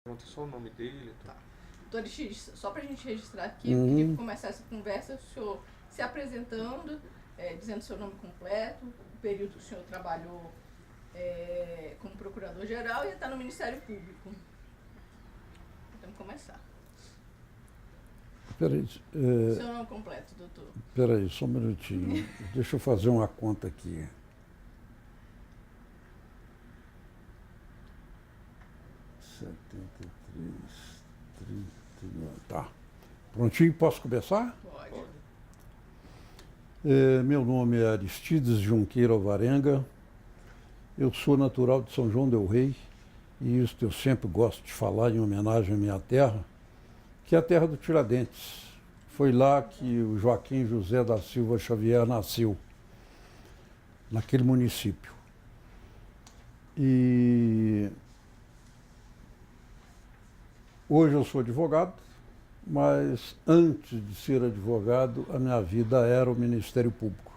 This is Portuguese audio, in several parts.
Pergunta só o nome dele. Tá. Doutor Aristides, só para a gente registrar aqui, Uhum. eu queria começar essa conversa, o senhor se apresentando, dizendo seu nome completo, o período que o senhor trabalhou como procurador-geral e está no Ministério Público. Podemos começar. Peraí, Seu nome completo, doutor. peraí, só um minutinho. Deixa eu fazer uma conta aqui. Tá. Prontinho, posso começar? Pode. Meu nome é Aristides Junqueira Alvarenga. Eu sou natural de São João del Rei, e isso eu sempre gosto de falar em homenagem à minha terra, que é a terra do Tiradentes. Foi lá que o Joaquim José da Silva Xavier nasceu, naquele município. E hoje eu sou advogado, mas antes de ser advogado, a minha vida era o Ministério Público.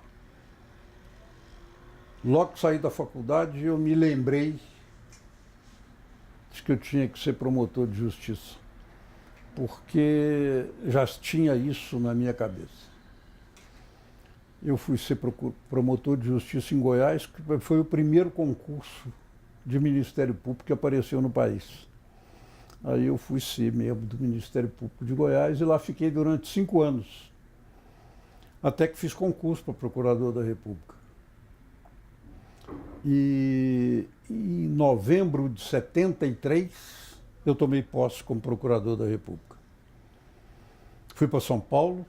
Logo que saí da faculdade, eu me lembrei de que eu tinha que ser promotor de justiça, porque já tinha isso na minha cabeça. Eu fui ser promotor de justiça em Goiás, que foi o primeiro concurso de Ministério Público que apareceu no país. Aí eu fui ser membro do Ministério Público de Goiás e lá fiquei durante 5 anos, até que fiz concurso para procurador da República. E em novembro de 73, eu tomei posse como procurador da República. Fui para São Paulo,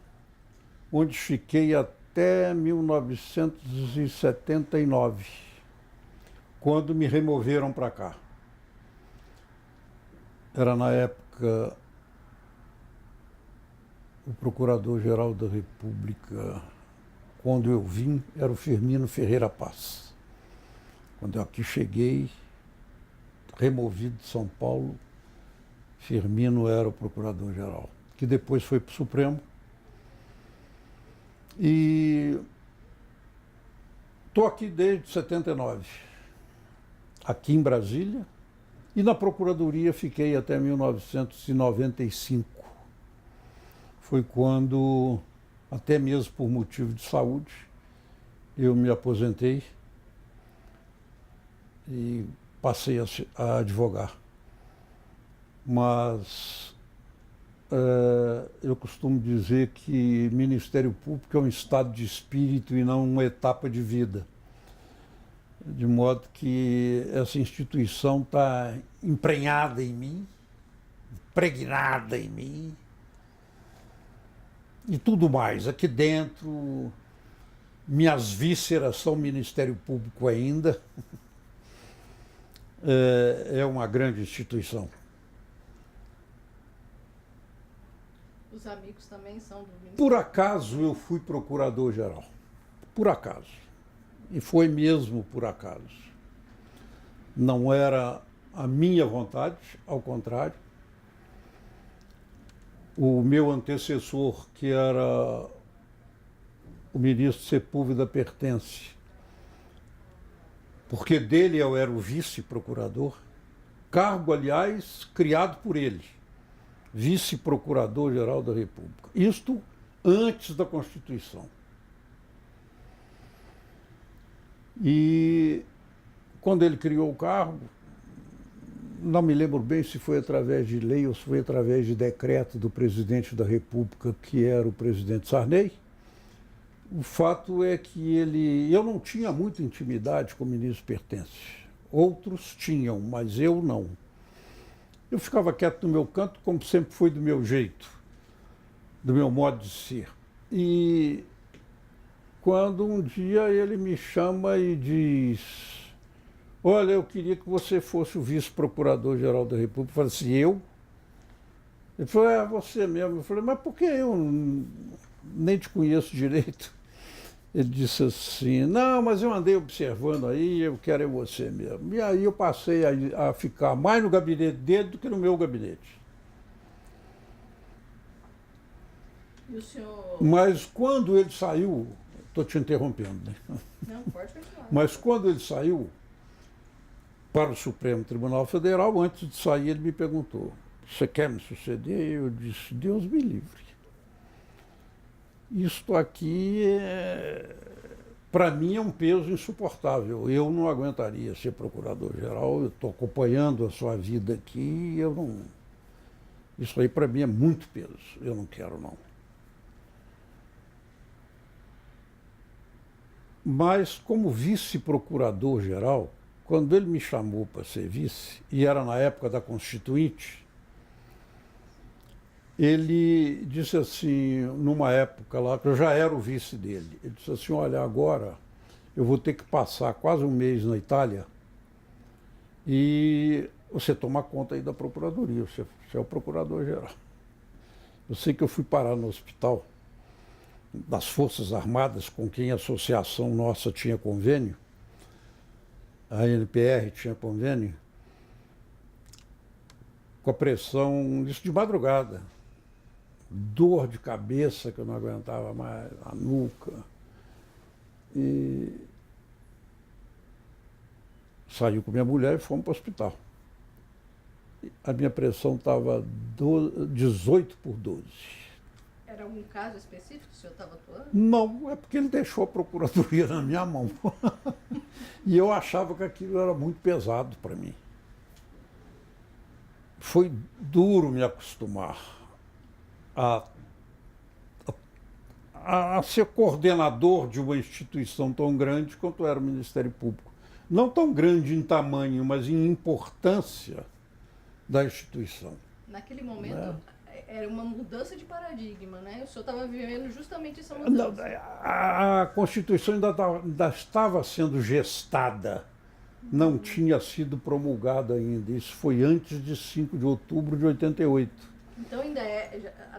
onde fiquei até 1979, quando me removeram para cá. Era na época o Procurador-Geral da República, quando eu vim, era o Firmino Ferreira Paz. Quando eu aqui cheguei, removido de São Paulo, Firmino era o Procurador-Geral, que depois foi para o Supremo. E estou aqui desde 79, aqui em Brasília, e na Procuradoria fiquei até 1995. Foi quando, até mesmo por motivo de saúde, eu me aposentei e passei a advogar. Mas eu costumo dizer que Ministério Público é um estado de espírito e não uma etapa de vida. De modo que essa instituição está emprenhada em mim, impregnada em mim, e tudo mais. Aqui dentro, minhas vísceras são Ministério Público ainda. É uma grande instituição. Os amigos também são do Ministério? Por acaso eu fui procurador-geral. Por acaso. E foi mesmo por acaso. Não era a minha vontade, ao contrário. O meu antecessor, que era o ministro Sepúlveda Pertence, porque dele eu era o vice-procurador, cargo, aliás, criado por ele, vice-procurador-geral da República. Isto antes da Constituição. E quando ele criou o cargo, não me lembro bem se foi através de lei ou se foi através de decreto do presidente da República, que era o presidente Sarney. O fato é que eu não tinha muita intimidade com o ministro Pertence. Outros tinham, mas eu não. Eu ficava quieto no meu canto, como sempre foi do meu jeito, do meu modo de ser. E quando um dia ele me chama e diz: olha, eu queria que você fosse o vice-procurador-geral da República. Eu falei assim: eu? Ele falou: é você mesmo. Eu falei: mas por que eu nem te conheço direito? Ele disse assim: não, mas eu andei observando aí, eu quero é você mesmo. E aí eu passei a ficar mais no gabinete dele do que no meu gabinete. E o senhor... Mas quando ele saiu, estou te interrompendo, né? Não, pode continuar. Mas quando ele saiu, para o Supremo Tribunal Federal. Antes de sair, ele me perguntou: você quer me suceder? Eu disse: Deus me livre. Isto aqui, para mim, é um peso insuportável. Eu não aguentaria ser procurador-geral. Eu estou acompanhando a sua vida aqui e eu não... Isso aí, para mim, é muito peso. Eu não quero, não. Mas, como vice-procurador-geral, quando ele me chamou para ser vice, e era na época da Constituinte, ele disse assim, numa época lá, que eu já era o vice dele, ele disse assim: olha, agora eu vou ter que passar quase um mês na Itália e você toma conta aí da procuradoria, você é o procurador-geral. Eu sei que eu fui parar no hospital das Forças Armadas, com quem a associação nossa tinha convênio, a NPR tinha convênio, com a pressão, isso de madrugada, dor de cabeça que eu não aguentava mais, a nuca. E saí com minha mulher e fomos para o hospital. A minha pressão estava 18 por 12. Era algum caso específico que o senhor estava atuando? Não, é porque ele deixou a procuradoria na minha mão. E eu achava que aquilo era muito pesado para mim. Foi duro me acostumar a ser coordenador de uma instituição tão grande quanto era o Ministério Público. Não tão grande em tamanho, mas em importância da instituição. Naquele momento, era uma mudança de paradigma, né? O senhor estava vivendo justamente essa mudança. A Constituição ainda estava sendo gestada, não tinha sido promulgada ainda. Isso foi antes de 5 de outubro de 88. Então,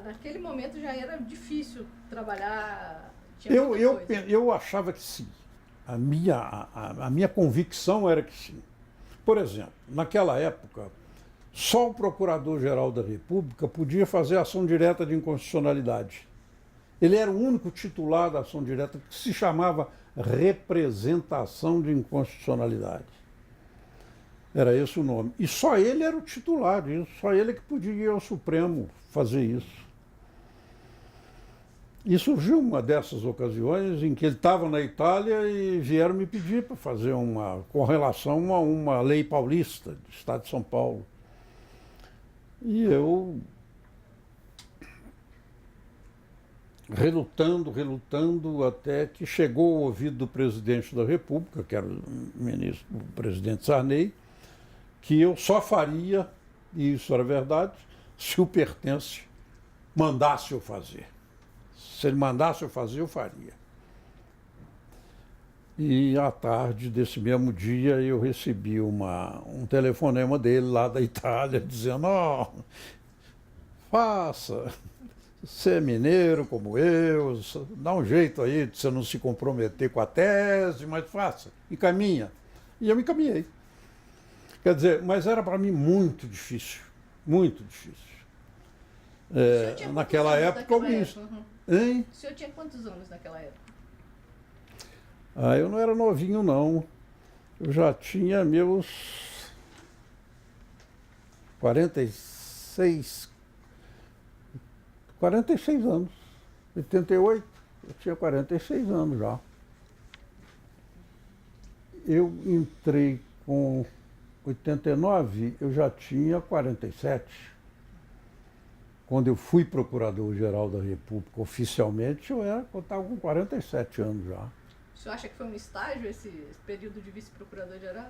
naquele momento já era difícil trabalhar. Eu achava que sim. A minha convicção era que sim. Por exemplo, naquela época, só o Procurador-Geral da República podia fazer ação direta de inconstitucionalidade. Ele era o único titular da ação direta, que se chamava representação de inconstitucionalidade. Era esse o nome. E só ele era o titular disso, só ele que podia ir ao Supremo fazer isso. E surgiu uma dessas ocasiões em que ele estava na Itália e vieram me pedir para fazer com relação a uma lei paulista do Estado de São Paulo. E eu, relutando, até que chegou ao ouvido do presidente da República, que era o presidente Sarney, que eu só faria, e isso era verdade, se o Pertence mandasse eu fazer. Se ele mandasse eu fazer, eu faria. E à tarde desse mesmo dia eu recebi um telefonema dele lá da Itália, dizendo: ó, faça, você é mineiro como eu, dá um jeito aí de você não se comprometer com a tese, mas faça, encaminha. E eu me encaminhei. Quer dizer, mas era para mim muito difícil, muito difícil. Naquela época, Hein? O senhor tinha quantos anos naquela época? Eu não era novinho, não. Eu já tinha meus 46 anos. 88, eu tinha 46 anos já. Eu entrei com 89, eu já tinha 47. Quando eu fui procurador-geral da República oficialmente, eu estava com 47 anos já. O senhor acha que foi um estágio esse período de vice-procurador-geral?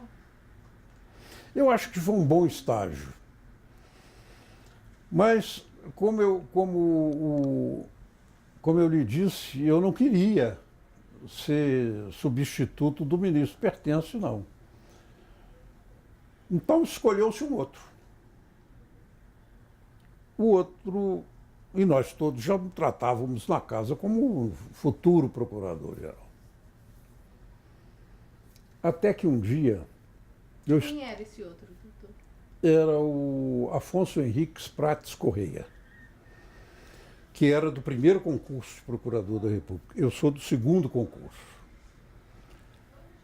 Eu acho que foi um bom estágio. Mas, como eu lhe disse, eu não queria ser substituto do ministro Pertence, não. Então escolheu-se um outro. O outro, e nós todos já tratávamos na casa como futuro procurador-geral. Até que um dia... Quem era esse outro, doutor? Era o Afonso Henriques Prates Correia, que era do primeiro concurso de procurador da República. Eu sou do segundo concurso.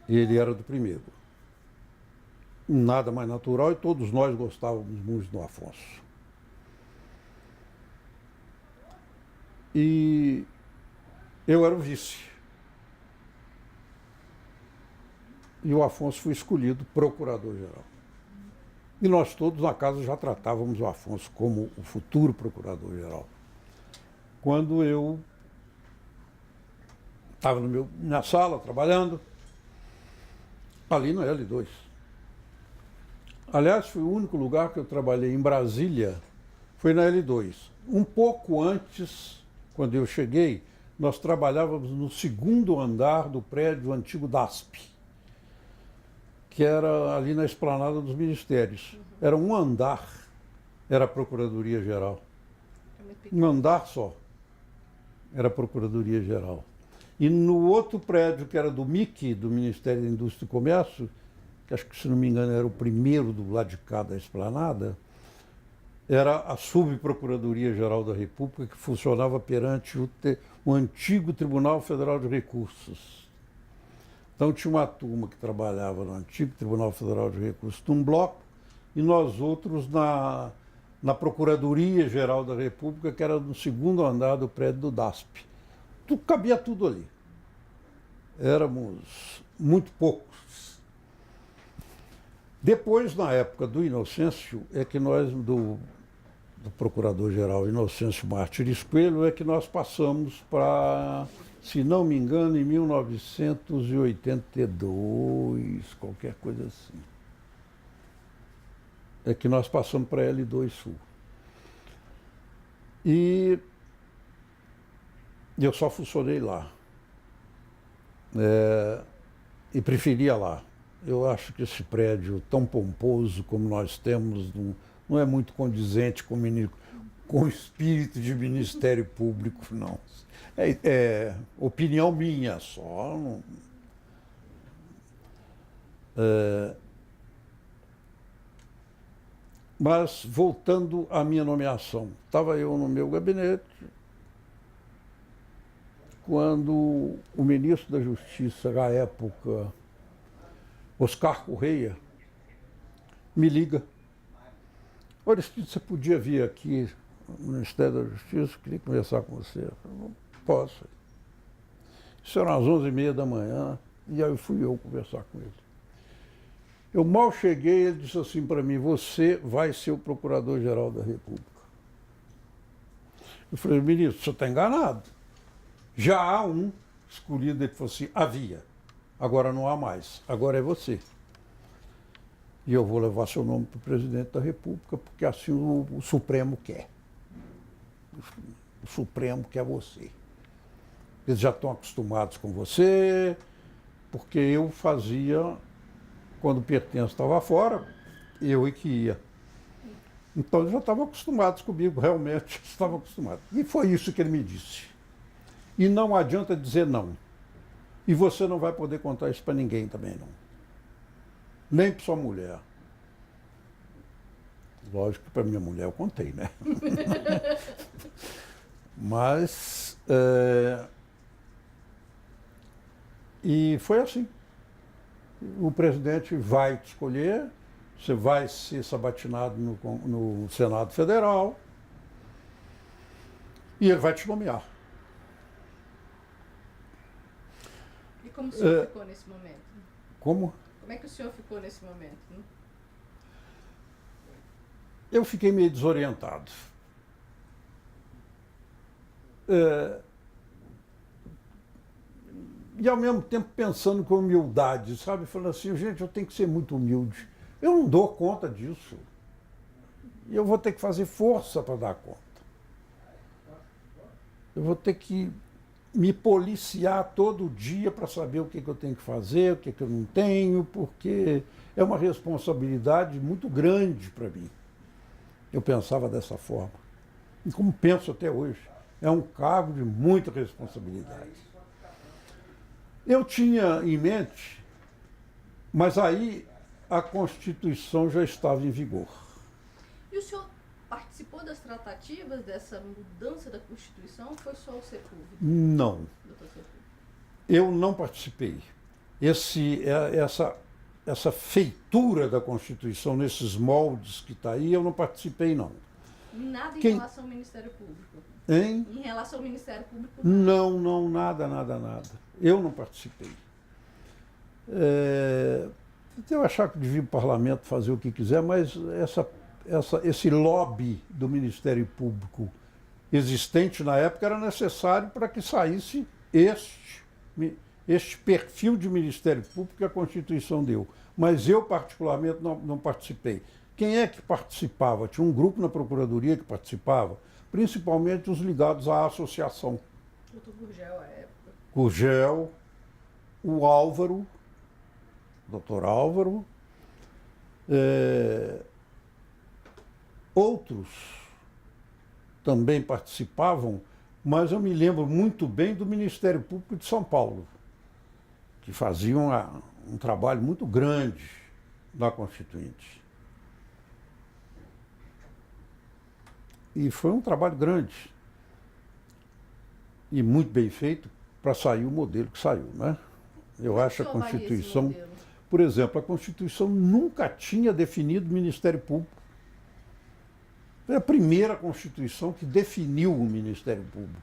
Ele era do primeiro. nada mais natural, e todos nós gostávamos muito do Afonso. E eu era o vice. E o Afonso foi escolhido procurador-geral. E nós todos na casa já tratávamos o Afonso como o futuro procurador-geral. Quando eu estava na sala trabalhando, ali na L2. Aliás, foi o único lugar que eu trabalhei em Brasília, foi na L2. Um pouco antes, quando eu cheguei, nós trabalhávamos no segundo andar do prédio antigo DASP, que era ali na esplanada dos ministérios. Era um andar, era a Procuradoria-Geral. Um andar só, era a Procuradoria-Geral. E no outro prédio, que era do MIC, do Ministério da Indústria e Comércio, que acho que, se não me engano, era o primeiro do lado de cá da esplanada, era a Subprocuradoria-Geral da República, que funcionava perante o antigo Tribunal Federal de Recursos. Então tinha uma turma que trabalhava no antigo Tribunal Federal de Recursos num bloco, e nós outros na Procuradoria-Geral da República, que era no segundo andar do prédio do DASP. Cabia tudo ali. Éramos muito poucos. Depois, na época do Inocêncio, é que nós, do Procurador-Geral Inocêncio Mártires Coelho, é que nós passamos para, se não me engano, em 1982, qualquer coisa assim. É que nós passamos para a L2 Sul. E eu só funcionei lá. E preferia lá. Eu acho que esse prédio tão pomposo como nós temos não é muito condizente com o espírito de Ministério Público, não. É opinião minha só. Não, mas, voltando à minha nomeação, estava eu no meu gabinete, quando o ministro da Justiça, à época, Oscar Correia, me liga. Olha, Aristides, você podia vir aqui no Ministério da Justiça, queria conversar com você. Eu falei, não posso. Isso era às 11h30 da manhã, e aí fui eu conversar com ele. Eu mal cheguei, ele disse assim para mim, você vai ser o Procurador-Geral da República. Eu falei, ministro, você está enganado. Já há um escolhido. Ele falou assim, havia, agora não há mais, agora é você. E eu vou levar seu nome para o presidente da República, porque assim o Supremo quer. O Supremo quer você. Eles já estão acostumados com você, porque eu fazia, quando o Pertença estava fora, eu é que ia. Então eles já estavam acostumados comigo, realmente estavam acostumados. E foi isso que ele me disse. E não adianta dizer não. E você não vai poder contar isso para ninguém também, não. Nem para sua mulher. Lógico que para minha mulher eu contei, né? Mas... E foi assim. O presidente vai te escolher, você vai ser sabatinado no Senado Federal e ele vai te nomear. E como o senhor ficou nesse momento? Como? Como é que o senhor ficou nesse momento? Eu fiquei meio desorientado. E ao mesmo tempo pensando com humildade, sabe? Falando assim, gente, eu tenho que ser muito humilde. Eu não dou conta disso. E eu vou ter que fazer força para dar conta. Eu vou ter que me policiar todo dia para saber o que eu tenho que fazer, o que eu não tenho, porque é uma responsabilidade muito grande para mim. Eu pensava dessa forma. E como penso até hoje, é um cargo de muita responsabilidade. Eu tinha em mente, mas aí a Constituição já estava em vigor. E o senhor participou das tratativas dessa mudança da Constituição ou foi só o Sepúlveda? Não. Eu não participei. essa feitura da Constituição nesses moldes que está aí, eu não participei, não. Nada em Quem- relação ao Ministério Público? Hein? Em relação ao Ministério Público? Não, não, nada, nada, nada. Eu não participei. Eu achava que devia o parlamento fazer o que quiser, mas esse lobby do Ministério Público existente na época era necessário para que saísse este perfil de Ministério Público que a Constituição deu. Mas eu, particularmente, não participei. Quem é que participava? Tinha um grupo na Procuradoria que participava, principalmente os ligados à associação. Doutor Gurgel, à época. Gurgel, o Álvaro, doutor Álvaro, outros também participavam, mas eu me lembro muito bem do Ministério Público de São Paulo, que faziam um trabalho muito grande na Constituinte. E foi um trabalho grande e muito bem feito para sair o modelo que saiu, né? Eu acho a Como é que o senhor avalia esse Constituição, modelo? por exemplo, a Constituição nunca tinha definido o Ministério Público. Foi a primeira Constituição que definiu o Ministério Público,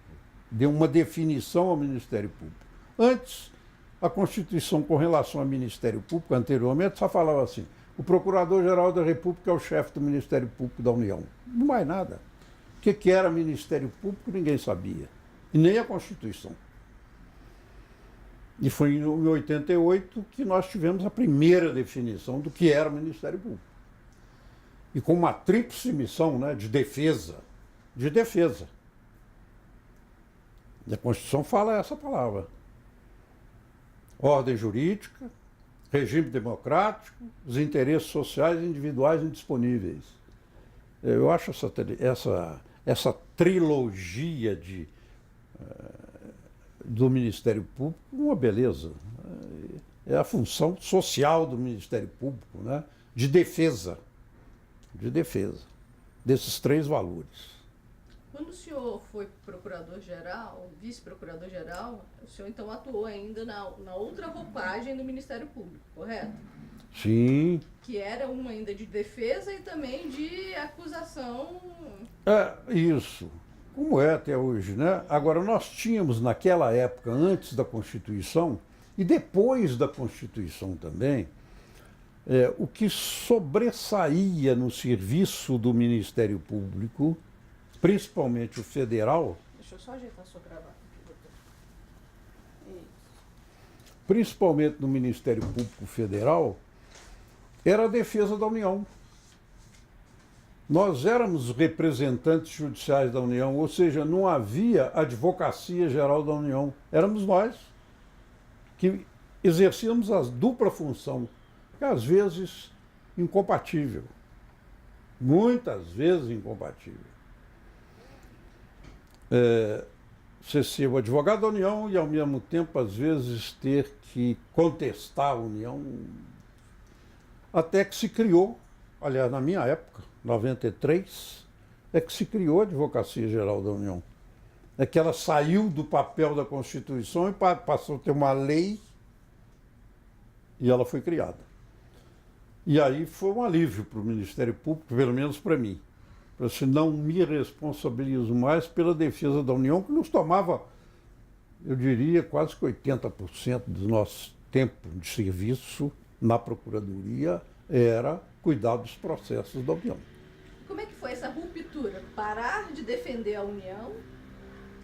deu uma definição ao Ministério Público. Antes, a Constituição com relação ao Ministério Público, anteriormente, só falava assim: o Procurador-Geral da República é o chefe do Ministério Público da União. Não mais nada. O que era Ministério Público, ninguém sabia. E nem a Constituição. E foi em 88 que nós tivemos a primeira definição do que era o Ministério Público. E com uma tríplice missão, né, de defesa. De defesa. E a Constituição fala essa palavra. Ordem jurídica, regime democrático, os interesses sociais e individuais indisponíveis. Eu acho essa trilogia do Ministério Público uma beleza. É a função social do Ministério Público, né? De defesa desses três valores. Quando o senhor foi procurador-geral, vice-procurador-geral, o senhor então atuou ainda na outra roupagem do Ministério Público, correto? Sim. Que era uma ainda de defesa e também de acusação. Isso. Como é até hoje, né? Agora, nós tínhamos naquela época, antes da Constituição, e depois da Constituição também, o que sobressaía no serviço do Ministério Público, principalmente o federal. Deixa eu só ajeitar a sua gravata aqui, doutor. Isso. Principalmente no Ministério Público Federal, era a defesa da União. Nós éramos representantes judiciais da União, ou seja, não havia advocacia geral da União. Éramos nós que exercíamos a dupla função, que às vezes incompatível. Muitas vezes incompatível. Você ser o advogado da União e, ao mesmo tempo, às vezes, ter que contestar a União. Até que se criou, aliás, na minha época, 93, é que se criou a Advocacia Geral da União. É que ela saiu do papel da Constituição e passou a ter uma lei e ela foi criada. E aí foi um alívio para o Ministério Público, pelo menos para mim. Para se não me responsabilizo mais pela defesa da União, que nos tomava, eu diria, quase que 80% do nosso tempo de serviço na Procuradoria era cuidar dos processos da União. Como é que foi essa ruptura? Parar de defender a União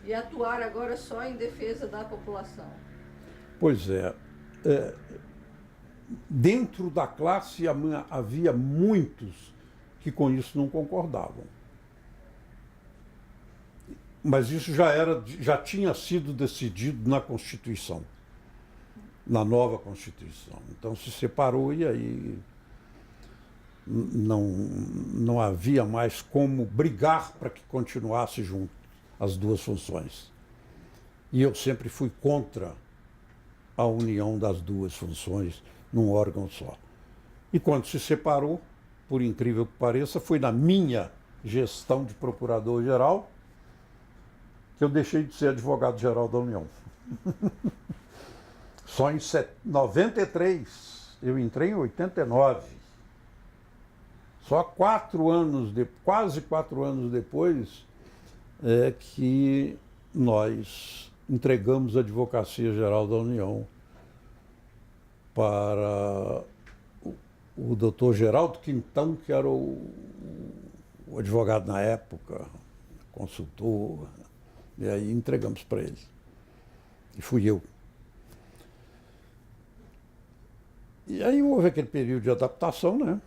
e atuar agora só em defesa da população? Pois dentro da classe havia muitos que com isso não concordavam. Mas isso já tinha sido decidido na Constituição, na nova Constituição. Então se separou e aí não havia mais como brigar para que continuasse junto as duas funções. E eu sempre fui contra a união das duas funções num órgão só. E quando se separou, por incrível que pareça, foi na minha gestão de procurador-geral que eu deixei de ser advogado-geral da União. Só em 93 Eu entrei em 89. Só 4 anos, quase 4 anos depois, é que nós entregamos a Advocacia Geral da União para o doutor Geraldo Quintão, que era o advogado na época, consultor, e aí entregamos para ele. E fui eu. E aí houve aquele período de adaptação, né?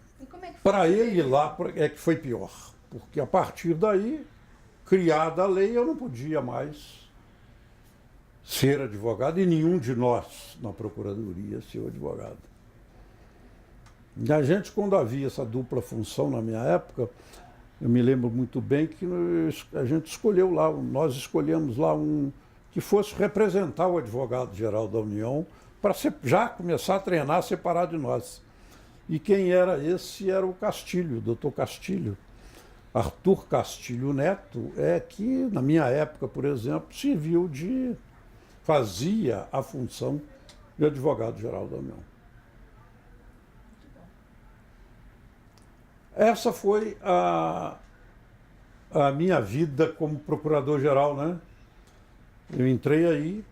Para ele lá é que foi pior, porque a partir daí, criada a lei, eu não podia mais ser advogado, e nenhum de nós na Procuradoria ser advogado. E a gente, quando havia essa dupla função na minha época, eu me lembro muito bem que a gente escolheu lá, nós escolhemos lá um que fosse representar o advogado-geral da União, para já começar a treinar separado de nós. E quem era esse era o Castilho, o doutor Castilho. Arthur Castilho Neto é que, na minha época, por exemplo, fazia a função de advogado-geral da União. Essa foi a minha vida como procurador-geral, né? Eu entrei aí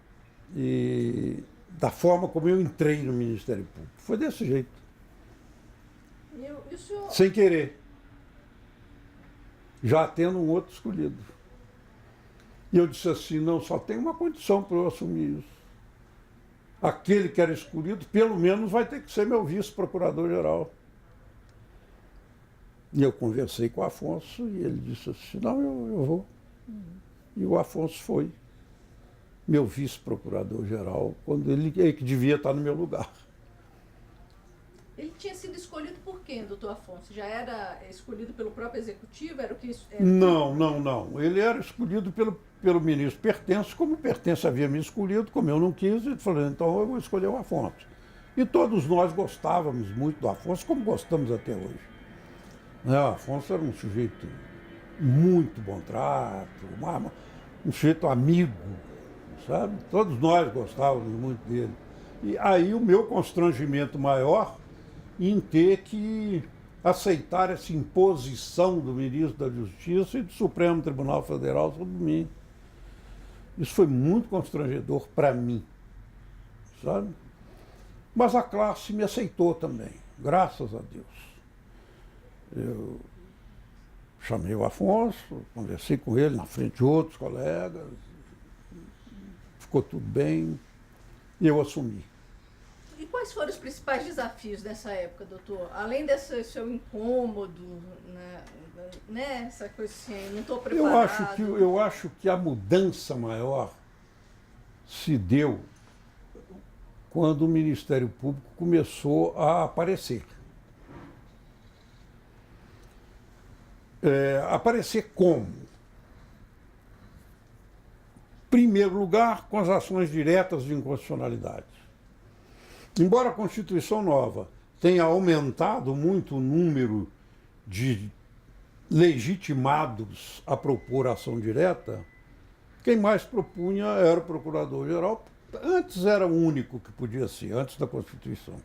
e da forma como eu entrei no Ministério Público. Foi desse jeito. E o senhor... Sem querer. Já tendo um outro escolhido. E eu disse assim, não, só tem uma condição para eu assumir isso. Aquele que era escolhido, pelo menos vai ter que ser meu vice-procurador-geral. E eu conversei com o Afonso e ele disse assim, não, eu vou. E o Afonso foi meu vice-procurador-geral, quando ele que devia estar no meu lugar. Ele tinha sido escolhido por quem, doutor Afonso? Já era escolhido pelo próprio executivo? Era o que? Não. Ele era escolhido pelo ministro Pertence, como Pertence havia me escolhido, como eu não quis, ele falou, então eu vou escolher o Afonso. E todos nós gostávamos muito do Afonso, como gostamos até hoje. O Afonso era um sujeito muito bom trato, um sujeito amigo, sabe? Todos nós gostávamos muito dele. E aí o meu constrangimento maior em ter que aceitar essa imposição do ministro da Justiça e do Supremo Tribunal Federal sobre mim. Isso foi muito constrangedor para mim, sabe? Mas a classe me aceitou também, graças a Deus. Eu chamei o Afonso, conversei com ele na frente de outros colegas, ficou tudo bem e eu assumi. E quais foram os principais desafios nessa época, doutor? Além desse seu incômodo, né, essa coisa assim, não estou preparado. Eu acho que a mudança maior se deu quando o Ministério Público começou a aparecer. Aparecer como? Em primeiro lugar, com as ações diretas de inconstitucionalidade. Embora a Constituição nova tenha aumentado muito o número de legitimados a propor ação direta, quem mais propunha era o Procurador-Geral. Antes era o único que podia ser, antes da Constituição.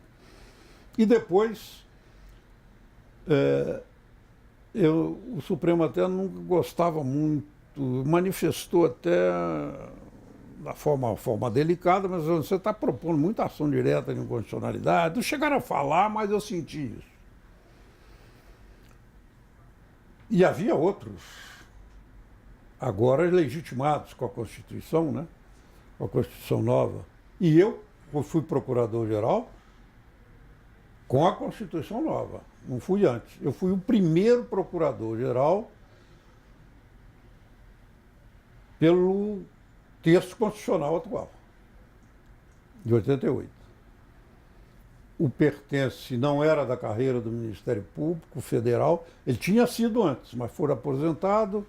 E depois, o Supremo até não gostava muito, manifestou até da forma delicada, mas você está propondo muita ação direta de inconstitucionalidade. Não chegaram a falar, mas eu senti isso. E havia outros, agora legitimados com a Constituição, né? Com a Constituição nova. E eu fui procurador-geral com a Constituição nova, não fui antes. Eu fui o primeiro procurador-geral pelo texto constitucional atual, de 88. O Pertence não era da carreira do Ministério Público Federal, ele tinha sido antes, mas foi aposentado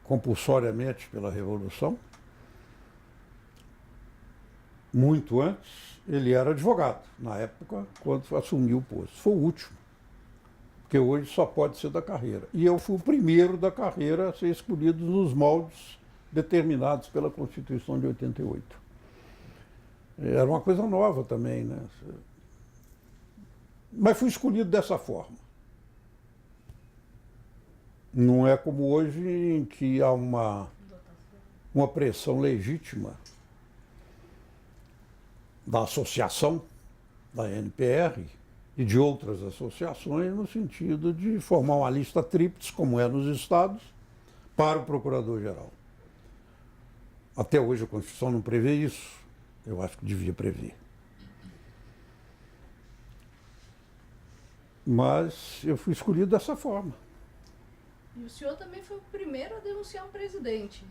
compulsoriamente pela Revolução. Muito antes, ele era advogado, na época, quando assumiu o posto. Foi o último, porque hoje só pode ser da carreira. E eu fui o primeiro da carreira a ser escolhido nos moldes determinados pela Constituição de 88. Era uma coisa nova também, né? Mas fui escolhido dessa forma. Não é como hoje em que há uma pressão legítima da associação, da NPR e de outras associações no sentido de formar uma lista tríplice, como é nos estados, para o procurador-geral. Até hoje a Constituição não prevê isso. Eu acho que devia prever. Mas eu fui escolhido dessa forma. E o senhor também foi o primeiro a denunciar um presidente.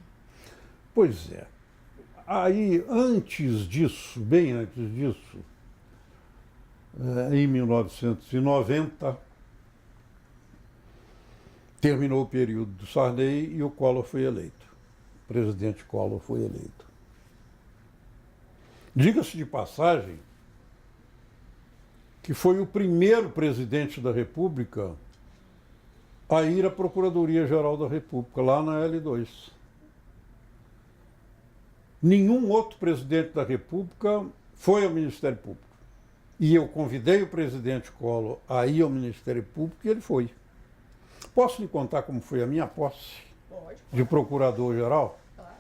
Pois é. Aí, antes disso, bem antes disso, em 1990, terminou o período do Sarney e o Collor foi eleito. O presidente Collor foi eleito. Diga-se de passagem que foi o primeiro presidente da República a ir à Procuradoria-Geral da República, lá na L2. Nenhum outro presidente da República foi ao Ministério Público. E eu convidei o presidente Collor a ir ao Ministério Público e ele foi. Posso lhe contar como foi a minha posse de procurador-geral? Claro.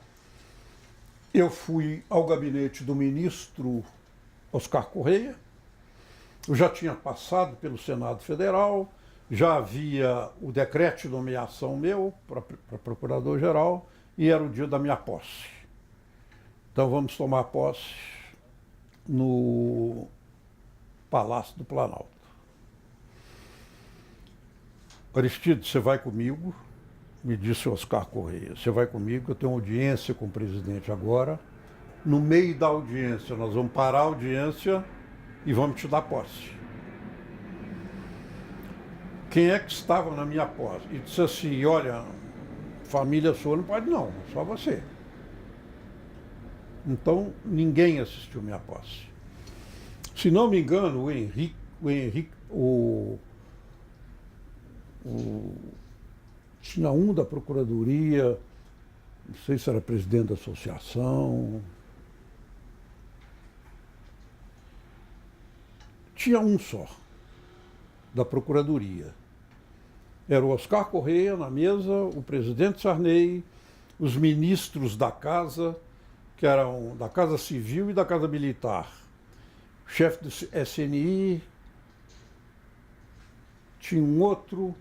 Eu fui ao gabinete do ministro Oscar Correia. Eu já tinha passado pelo Senado Federal, já havia o decreto de nomeação meu para procurador-geral e era o dia da minha posse. Então vamos tomar posse no Palácio do Planalto. Aristides, você vai comigo? Me disse Oscar Correia. Você vai comigo, eu tenho audiência com o presidente agora. No meio da audiência, nós vamos parar a audiência e vamos te dar posse. Quem é que estava na minha posse? E disse assim, olha, família sua não pode não, só você. Então, ninguém assistiu minha posse. Se não me engano, tinha um da Procuradoria, não sei se era presidente da associação. Tinha um só, da Procuradoria. Era o Oscar Correia na mesa, o presidente Sarney, os ministros da Casa, que eram da Casa Civil e da Casa Militar, o chefe do SNI, tinha um outro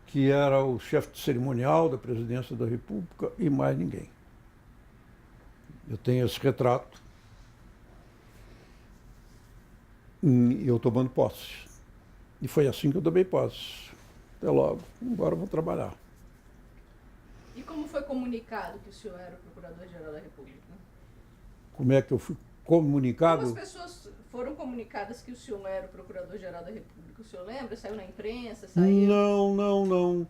que era o chefe de cerimonial da Presidência da República e mais ninguém. Eu tenho esse retrato e eu tomando posse. E foi assim que eu tomei posse. Até logo, agora eu vou trabalhar. E como foi comunicado que o senhor era o Procurador-Geral da República? Como é que eu fui comunicado? Como as pessoas foram comunicadas que o senhor era o Procurador-Geral da República? O senhor lembra? Saiu na imprensa? Saiu... Não.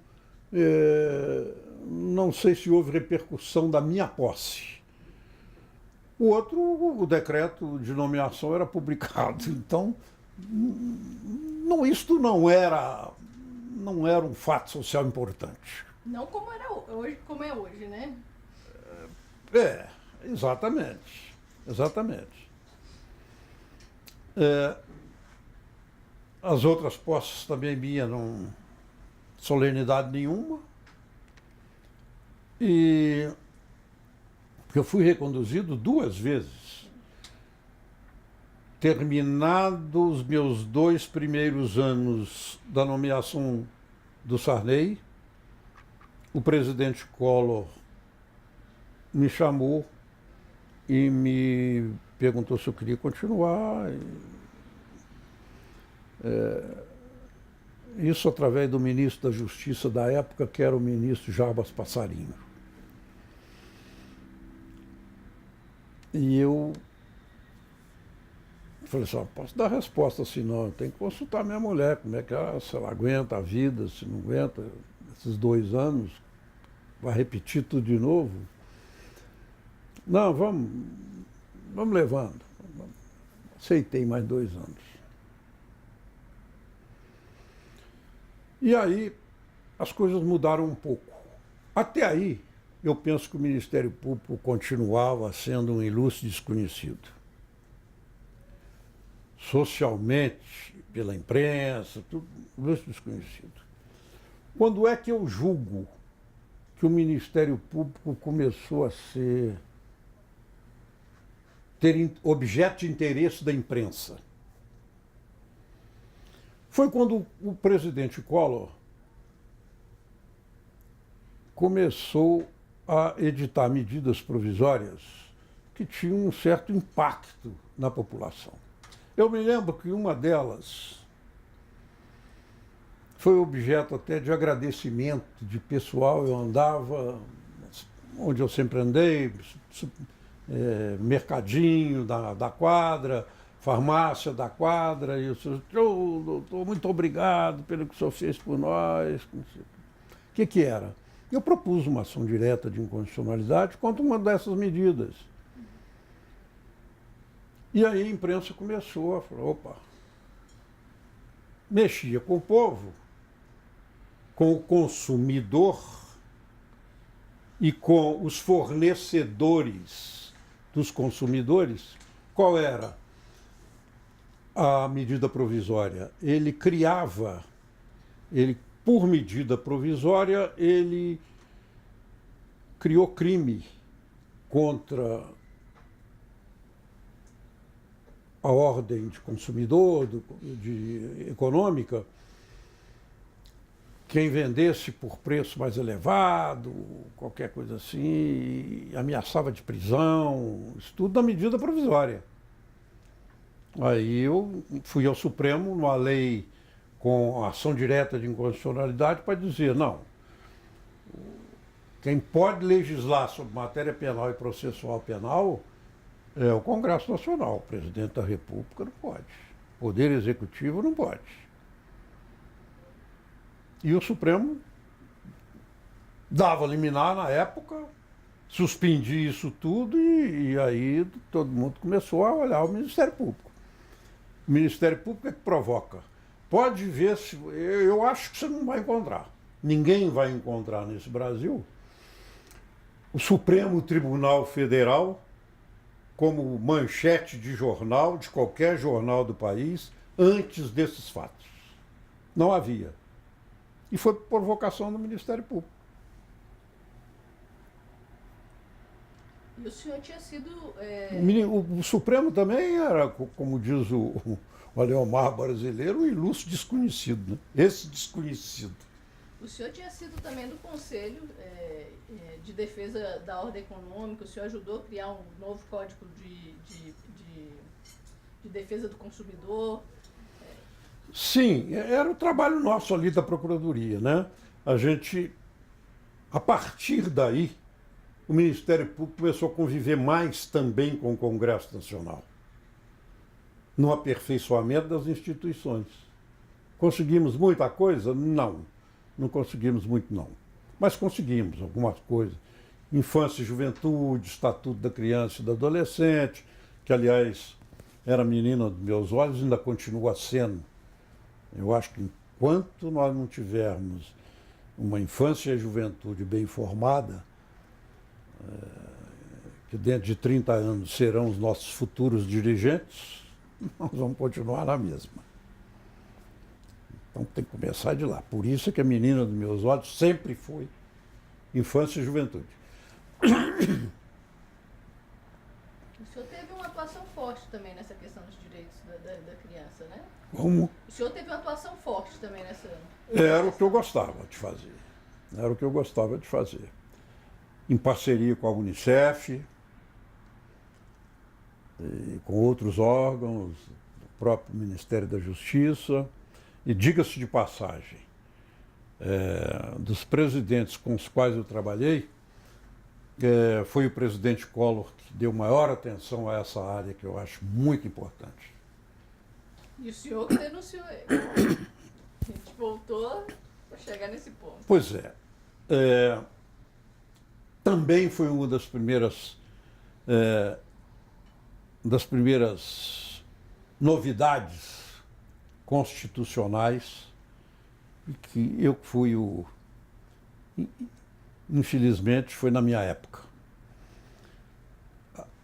Não sei se houve repercussão da minha posse. O outro, o decreto de nomeação era publicado. Então, isto não era um fato social importante. Não como era hoje, como é hoje, né? Exatamente. As outras posses também minhas não solenidade nenhuma. E eu fui reconduzido 2 vezes. Terminados os meus 2 primeiros anos da nomeação do Sarney, o presidente Collor me chamou e me perguntou se eu queria continuar. Isso através do ministro da Justiça da época, que era o ministro Jarbas Passarinho. E eu falei assim, posso dar resposta assim, não, eu tenho que consultar minha mulher, como é que ela, se ela aguenta a vida, se não aguenta, esses 2 anos, vai repetir tudo de novo. Não, vamos levando. Aceitei mais 2 anos. E aí as coisas mudaram um pouco. Até aí, eu penso que o Ministério Público continuava sendo um ilustre desconhecido. socialmente, pela imprensa, tudo desconhecido. Quando é que eu julgo que o Ministério Público começou a ter objeto de interesse da imprensa? Foi quando o presidente Collor começou a editar medidas provisórias que tinham um certo impacto na população. Eu me lembro que uma delas foi objeto até de agradecimento de pessoal. Eu andava onde eu sempre andei, mercadinho da quadra, farmácia da quadra, e eu disse, doutor, muito obrigado pelo que o senhor fez por nós. O que era? Eu propus uma ação direta de inconstitucionalidade contra uma dessas medidas. E aí a imprensa começou a falar, opa, mexia com o povo, com o consumidor e com os fornecedores dos consumidores. Qual era a medida provisória? Ele criava, por medida provisória, ele criou crime contra a ordem de consumidor, econômica, quem vendesse por preço mais elevado, qualquer coisa assim, ameaçava de prisão, isso tudo na medida provisória. Aí eu fui ao Supremo, numa lei com ação direta de inconstitucionalidade, para dizer, não, quem pode legislar sobre matéria penal e processual penal é o Congresso Nacional. O presidente da República não pode. O Poder Executivo não pode. E o Supremo dava liminar na época, suspendia isso tudo e aí todo mundo começou a olhar o Ministério Público. O Ministério Público é que provoca. Pode ver se... Eu acho que você não vai encontrar. Ninguém vai encontrar nesse Brasil o Supremo Tribunal Federal como manchete de jornal, de qualquer jornal do país, antes desses fatos. Não havia. E foi provocação do Ministério Público. E o senhor tinha sido... O Supremo também era, como diz o Aleomar brasileiro, um ilustre desconhecido, né? Esse desconhecido. O senhor tinha sido também do Conselho de Defesa da Ordem Econômica, o senhor ajudou a criar um novo Código de Defesa do Consumidor. Sim, era o trabalho nosso ali da Procuradoria, né? A gente, a partir daí, o Ministério Público começou a conviver mais também com o Congresso Nacional, no aperfeiçoamento das instituições. Conseguimos muita coisa? Não. Não conseguimos muito, não. Mas conseguimos algumas coisas. Infância e Juventude, Estatuto da Criança e do Adolescente, que, aliás, era a menina dos meus olhos e ainda continua sendo. Eu acho que enquanto nós não tivermos uma infância e juventude bem formada, que dentro de 30 anos serão os nossos futuros dirigentes, nós vamos continuar na mesma. Então tem que começar de lá. Por isso que a menina dos meus olhos sempre foi infância e juventude. O senhor teve uma atuação forte também nessa questão dos direitos da criança, né? Como? O senhor teve uma atuação forte também nessa... Era o que eu gostava de fazer. Era o que eu gostava de fazer. Em parceria com a Unicef, e com outros órgãos, o próprio Ministério da Justiça. E diga-se de passagem, dos presidentes com os quais eu trabalhei, foi o presidente Collor que deu maior atenção a essa área, que eu acho muito importante. E o senhor que denunciou ele. A gente voltou para chegar nesse ponto. Pois é. Também foi uma das primeiras novidades constitucionais, que eu fui infelizmente, foi na minha época.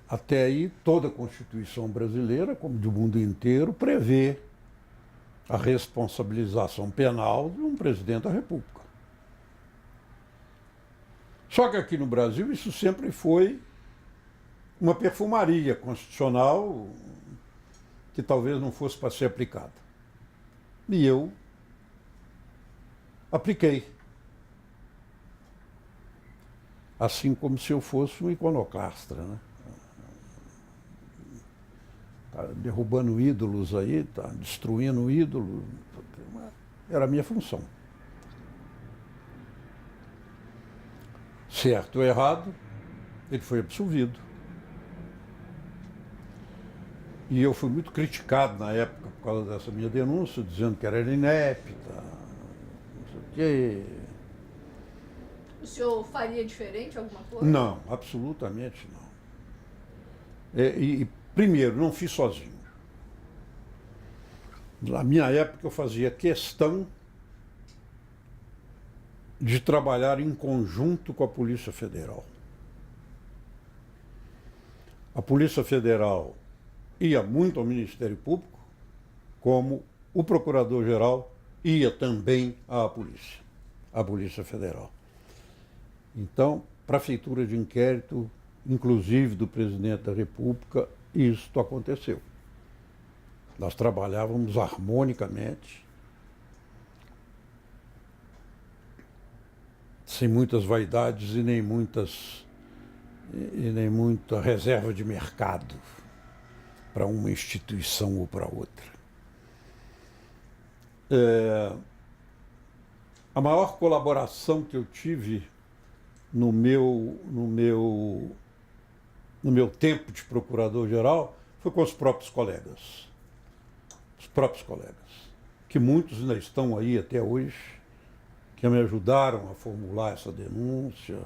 Até aí, toda a Constituição brasileira, como do mundo inteiro, prevê a responsabilização penal de um presidente da República. Só que aqui no Brasil isso sempre foi uma perfumaria constitucional que talvez não fosse para ser aplicada. E eu apliquei. Assim como se eu fosse um iconoclastra, né? Tá derrubando ídolos aí, tá destruindo ídolos. Era a minha função. Certo ou errado, ele foi absolvido. E eu fui muito criticado na época por causa dessa minha denúncia, dizendo que era inepta, não sei o quê. O senhor faria diferente alguma coisa? Não, absolutamente não. Primeiro, não fiz sozinho. Na minha época, eu fazia questão de trabalhar em conjunto com a Polícia Federal. A Polícia Federal ia muito ao Ministério Público, como o Procurador-Geral ia também à Polícia Federal. Então, para a feitura de inquérito, inclusive do presidente da República, isto aconteceu. Nós trabalhávamos harmonicamente, sem muitas vaidades e nem muita reserva de mercado para uma instituição ou para outra. A maior colaboração que eu tive no meu tempo de procurador-geral foi com os próprios colegas. Os próprios colegas, que muitos ainda estão aí até hoje, que me ajudaram a formular essa denúncia.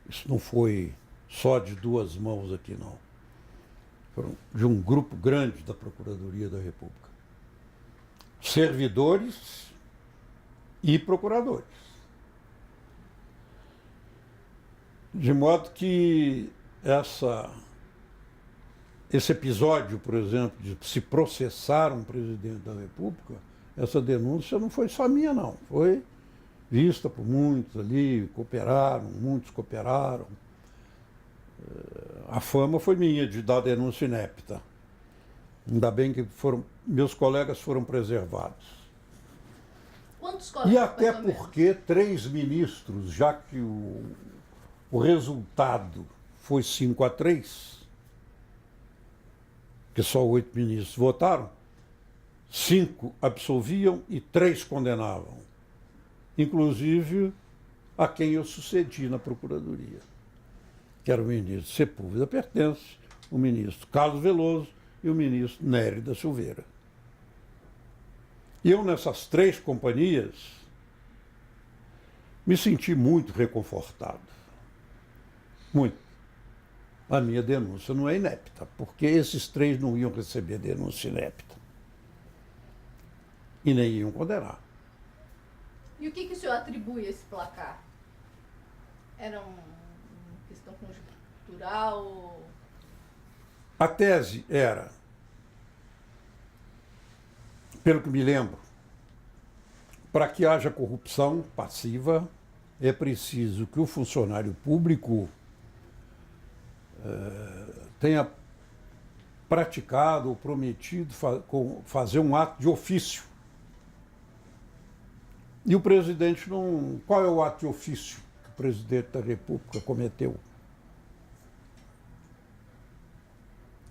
Isso não foi só de duas mãos aqui, não. Foram de um grupo grande da Procuradoria da República. Servidores e procuradores. De modo que esse episódio, por exemplo, de se processar um presidente da República, essa denúncia não foi só minha, não. Foi vista por muitos ali, muitos cooperaram. A fama foi minha de dar denúncia inepta. Ainda bem que meus colegas foram preservados. Quantos colegas? E até porque 3 ministros, já que o resultado foi 5-3, que só 8 ministros votaram, 5 absolviam e 3 condenavam, inclusive a quem eu sucedi na Procuradoria, que era o ministro Sepúlveda Pertence, o ministro Carlos Veloso e o ministro Nery da Silveira. Eu, nessas 3 companhias, me senti muito reconfortado. Muito. A minha denúncia não é inepta, porque esses 3 não iam receber denúncia inepta. E nem iam condenar. E o que o senhor atribui a esse placar? Era uma questão conjuntural? A tese era, pelo que me lembro, para que haja corrupção passiva, é preciso que o funcionário público tenha praticado ou prometido fazer um ato de ofício. E o presidente não... Qual é o ato de ofício que o presidente da República cometeu?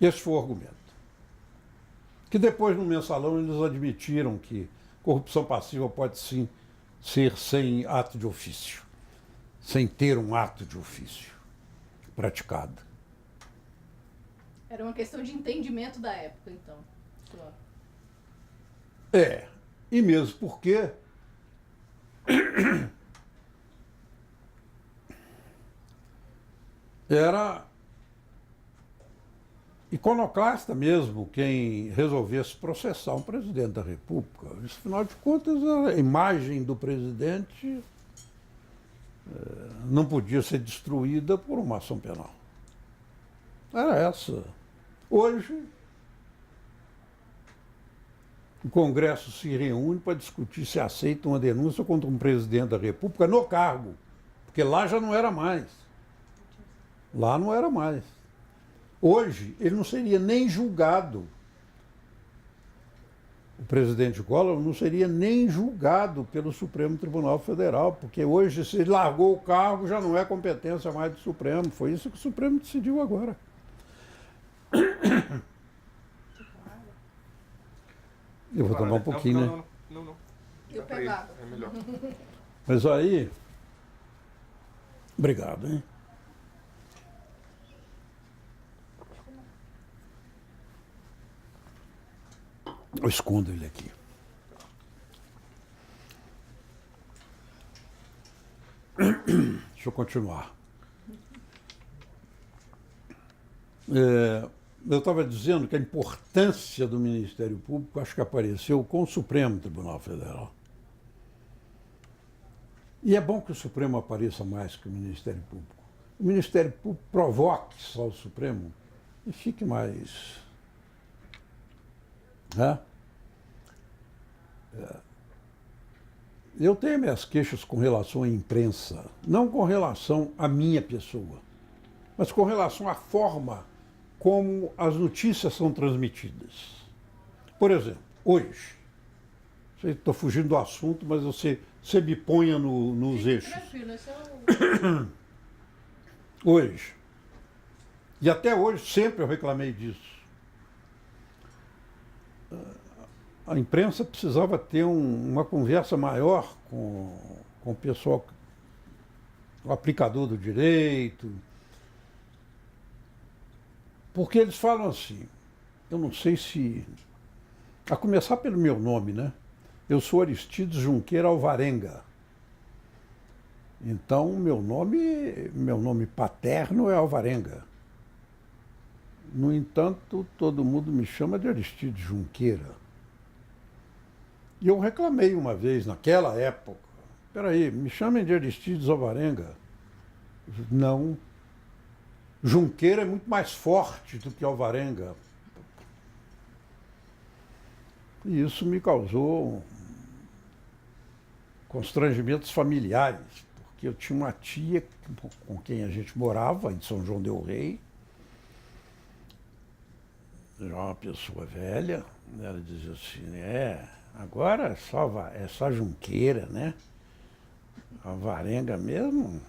Esse foi o argumento. Que depois, no mensalão, eles admitiram que corrupção passiva pode sim ser sem ato de ofício, sem ter um ato de ofício praticado. Era uma questão de entendimento da época, então. E mesmo porque era iconoclasta mesmo quem resolvesse processar um presidente da República. Afinal de contas, a imagem do presidente não podia ser destruída por uma ação penal. Era essa. Hoje, o Congresso se reúne para discutir se aceita uma denúncia contra um presidente da República no cargo, porque lá já não era mais. Lá não era mais. Hoje, ele não seria nem julgado. O presidente Collor não seria nem julgado pelo Supremo Tribunal Federal, porque hoje, se ele largou o cargo, já não é competência mais do Supremo. Foi isso que o Supremo decidiu agora. Eu vou tomar um pouquinho, né? Não. Eu pegava. É melhor. Mas aí... Obrigado, hein? Eu escondo ele aqui. Deixa eu continuar. Eu estava dizendo que a importância do Ministério Público acho que apareceu com o Supremo Tribunal Federal. E é bom que o Supremo apareça mais que o Ministério Público. O Ministério Público provoque só o Supremo e fique mais... Né? Eu tenho minhas queixas com relação à imprensa, não com relação à minha pessoa, mas com relação à forma como as notícias são transmitidas. Por exemplo, hoje, estou fugindo do assunto, mas você me ponha nos eixos. Tranquilo, esse é o... Hoje, e até hoje sempre eu reclamei disso, a imprensa precisava ter uma conversa maior com o pessoal, o aplicador do direito, porque eles falam assim, eu não sei se... A começar pelo meu nome, né? Eu sou Aristides Junqueira Alvarenga. Então, meu nome paterno é Alvarenga. No entanto, todo mundo me chama de Aristides Junqueira. E eu reclamei uma vez, naquela época, peraí, me chamem de Aristides Alvarenga. Não. Junqueira é muito mais forte do que Alvarenga. E isso me causou constrangimentos familiares, porque eu tinha uma tia com quem a gente morava, em São João del Rei, já uma pessoa velha, ela dizia assim, agora é só Junqueira, né? Alvarenga mesmo? Eu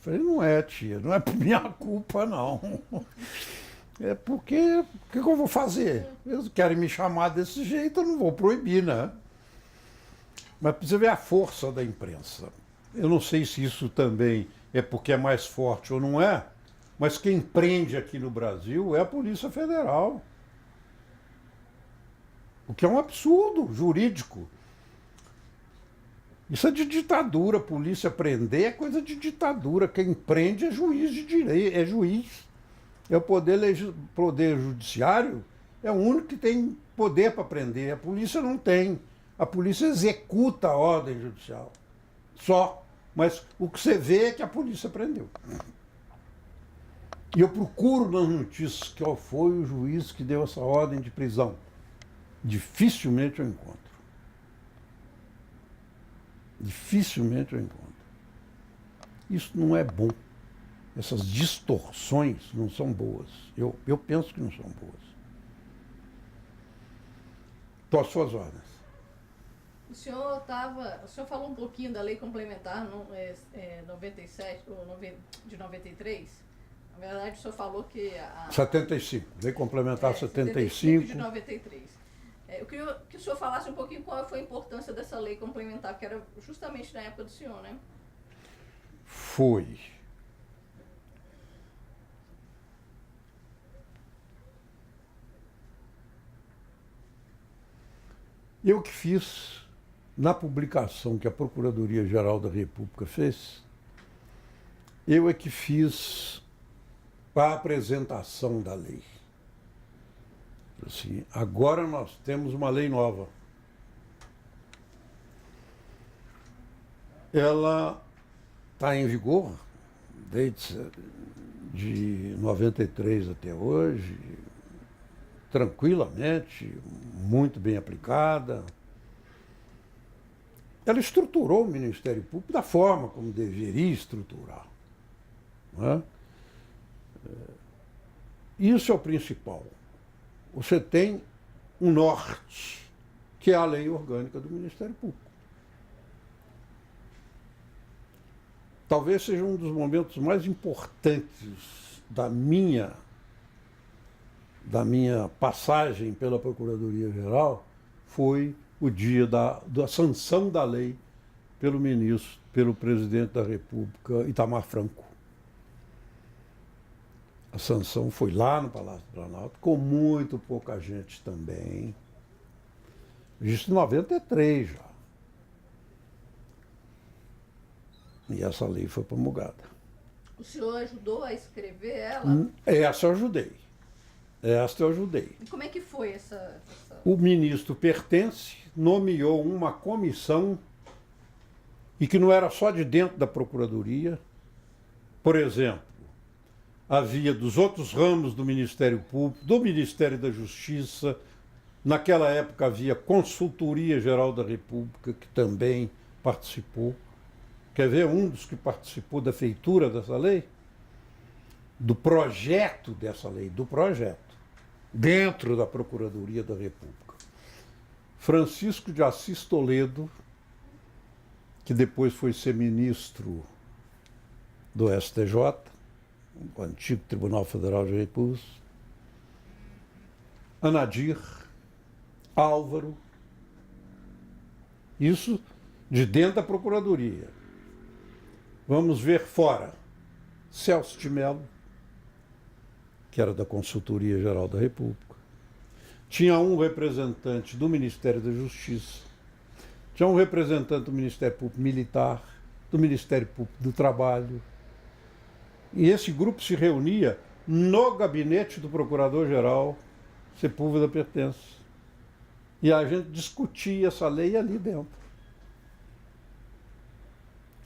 falei, não é, tia, não é por minha culpa, não. É porque, o que eu vou fazer? Eles querem me chamar desse jeito, eu não vou proibir, né? Mas precisa ver a força da imprensa. Eu não sei se isso também é porque é mais forte ou não é, mas quem prende aqui no Brasil é a Polícia Federal. O que é um absurdo jurídico. Isso é de ditadura, a polícia prender é coisa de ditadura. Quem prende é juiz de direito, é juiz. É o poder judiciário, é o único que tem poder para prender. A polícia não tem. A polícia executa a ordem judicial. Só. Mas o que você vê é que a polícia prendeu. E eu procuro nas notícias qual foi o juiz que deu essa ordem de prisão. Dificilmente eu encontro. Dificilmente eu encontro. Isso não é bom. Essas distorções não são boas. Eu penso que não são boas. Estou às suas ordens. O senhor falou um pouquinho da lei complementar 97, de 93. Na verdade, o senhor falou que... 75, lei complementar 75 de 93. Eu queria que o senhor falasse um pouquinho qual foi a importância dessa lei complementar, que era justamente na época do senhor, né? Foi. Eu que fiz, na publicação que a Procuradoria-Geral da República fez, eu é que fiz a apresentação da lei. Assim, agora nós temos uma lei nova. Ela está em vigor de 93 até hoje, tranquilamente, muito bem aplicada. Ela estruturou o Ministério Público da forma como deveria estruturar. Não é? Isso é o principal. Você tem um norte, que é a lei orgânica do Ministério Público. Talvez seja um dos momentos mais importantes da minha passagem pela Procuradoria-Geral, foi o dia da sanção da lei pelo presidente da República, Itamar Franco. A sanção foi lá no Palácio do Planalto, com muito pouca gente também. Isso em 93 já. E essa lei foi promulgada. O senhor ajudou a escrever ela? Essa eu ajudei. Esta eu ajudei. E como é que foi essa... O ministro Pertence nomeou uma comissão, e que não era só de dentro da Procuradoria. Por exemplo, havia dos outros ramos do Ministério Público, do Ministério da Justiça. Naquela época havia Consultoria Geral da República, que também participou. Quer ver um dos que participou da feitura dessa lei? Do projeto dessa lei, do projeto, dentro da Procuradoria da República. Francisco de Assis Toledo, que depois foi ser ministro do STJ, o antigo Tribunal Federal de Recursos, Anadir, Álvaro, isso de dentro da Procuradoria. Vamos ver fora. Celso de Mello, que era da Consultoria Geral da República. Tinha um representante do Ministério da Justiça. Tinha um representante do Ministério Público Militar, do Ministério Público do Trabalho. E esse grupo se reunia no gabinete do Procurador-Geral, Sepúlveda Pertence. E a gente discutia essa lei ali dentro.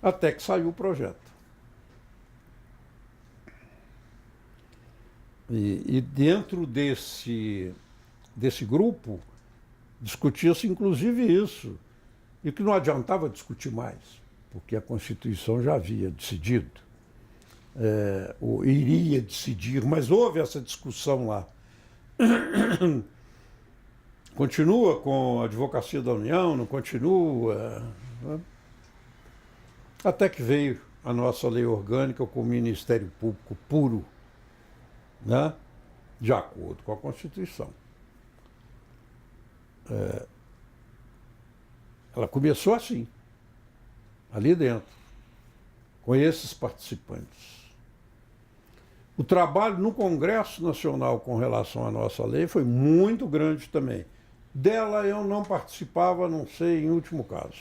Até que saiu o projeto. E dentro desse grupo, discutia-se inclusive isso, e que não adiantava discutir mais, porque a Constituição já havia decidido, ou iria decidir, mas houve essa discussão lá. Continua com a Advocacia da União, não continua? Até que veio a nossa lei orgânica com o Ministério Público puro, né? De acordo com a Constituição. Ela começou assim, ali dentro, com esses participantes. O trabalho no Congresso Nacional com relação à nossa lei foi muito grande também. Dela eu não participava, a não sei, em último caso,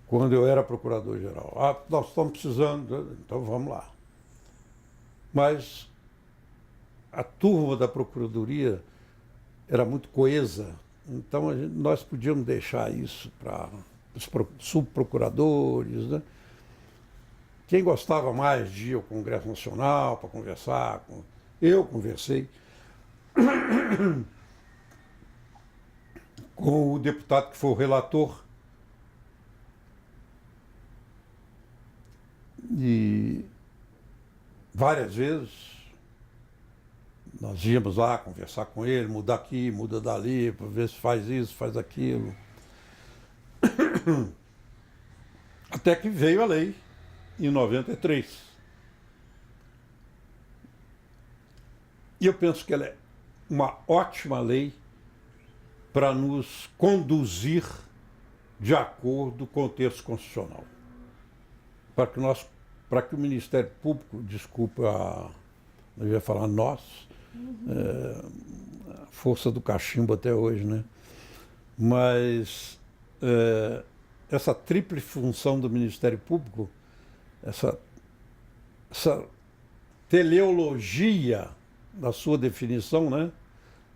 quando eu era procurador-geral. Nós estamos precisando, então vamos lá. Mas a turma da Procuradoria era muito coesa, então nós podíamos deixar isso para os subprocuradores, né? Quem gostava mais de ir ao Congresso Nacional para conversar, eu conversei com o deputado que foi o relator, e várias vezes nós íamos lá conversar com ele, muda aqui, muda dali, para ver se faz isso, faz aquilo. Até que veio a lei em 93. E eu penso que ela é uma ótima lei para nos conduzir de acordo com o texto constitucional. Para que o Ministério Público, desculpa, eu ia falar nós, a força do cachimbo até hoje, né? Mas essa tríplice função do Ministério Público, essa teleologia da sua definição, né?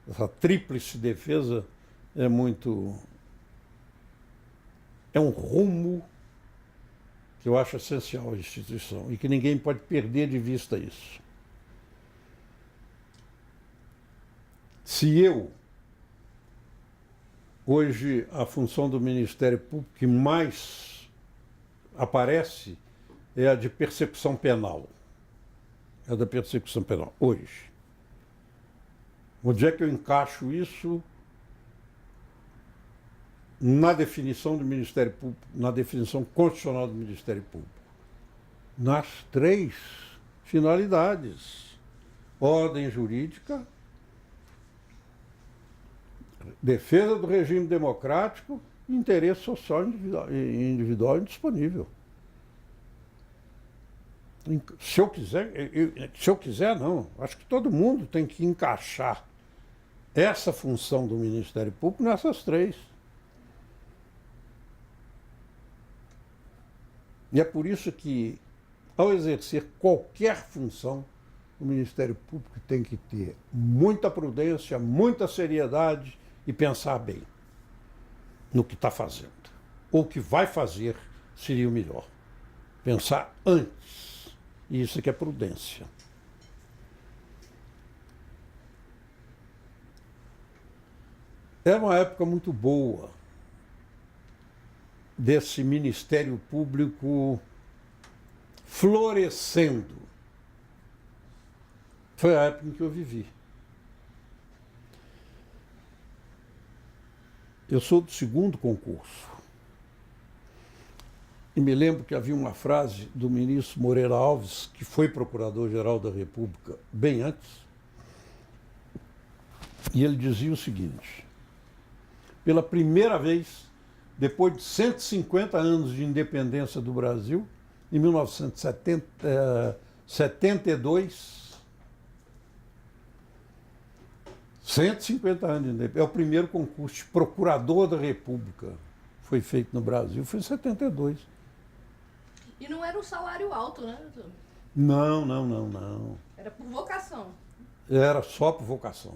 Essa tríplice defesa é um rumo que eu acho essencial à instituição e que ninguém pode perder de vista isso. Se hoje, a função do Ministério Público que mais aparece é a de persecução penal. É a da persecução penal, hoje. Onde é que eu encaixo isso na definição do Ministério Público, na definição constitucional do Ministério Público? Nas 3 finalidades: ordem jurídica, defesa do regime democrático e interesse social individual indisponível. Se eu quiser, não. Acho que todo mundo tem que encaixar essa função do Ministério Público nessas 3. E é por isso que, ao exercer qualquer função, o Ministério Público tem que ter muita prudência, muita seriedade e pensar bem no que está fazendo. Ou o que vai fazer seria o melhor. Pensar antes. E isso que é prudência. É uma época muito boa desse Ministério Público florescendo. Foi a época em que eu vivi. Eu sou do 2º concurso. E me lembro que havia uma frase do ministro Moreira Alves, que foi procurador-geral da República bem antes, e ele dizia o seguinte: pela primeira vez, depois de 150 anos de independência do Brasil, em 1972, 150 anos de independência, é o primeiro concurso de procurador da República foi feito no Brasil, foi em 72. E não era um salário alto, né? Não. Era por vocação. Era só por vocação.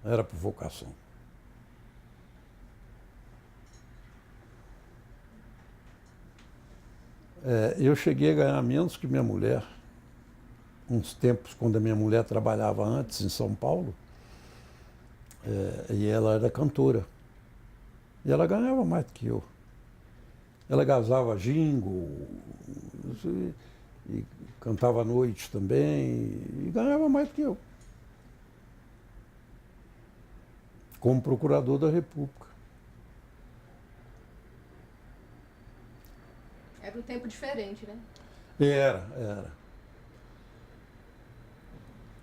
Era por vocação. Eu cheguei a ganhar menos que minha mulher, uns tempos, quando a minha mulher trabalhava antes em São Paulo, e ela era cantora. E ela ganhava mais do que eu. Ela gazava jingle, e cantava à noite também, e ganhava mais do que eu. Como procurador da República. Era um tempo diferente, né? Era.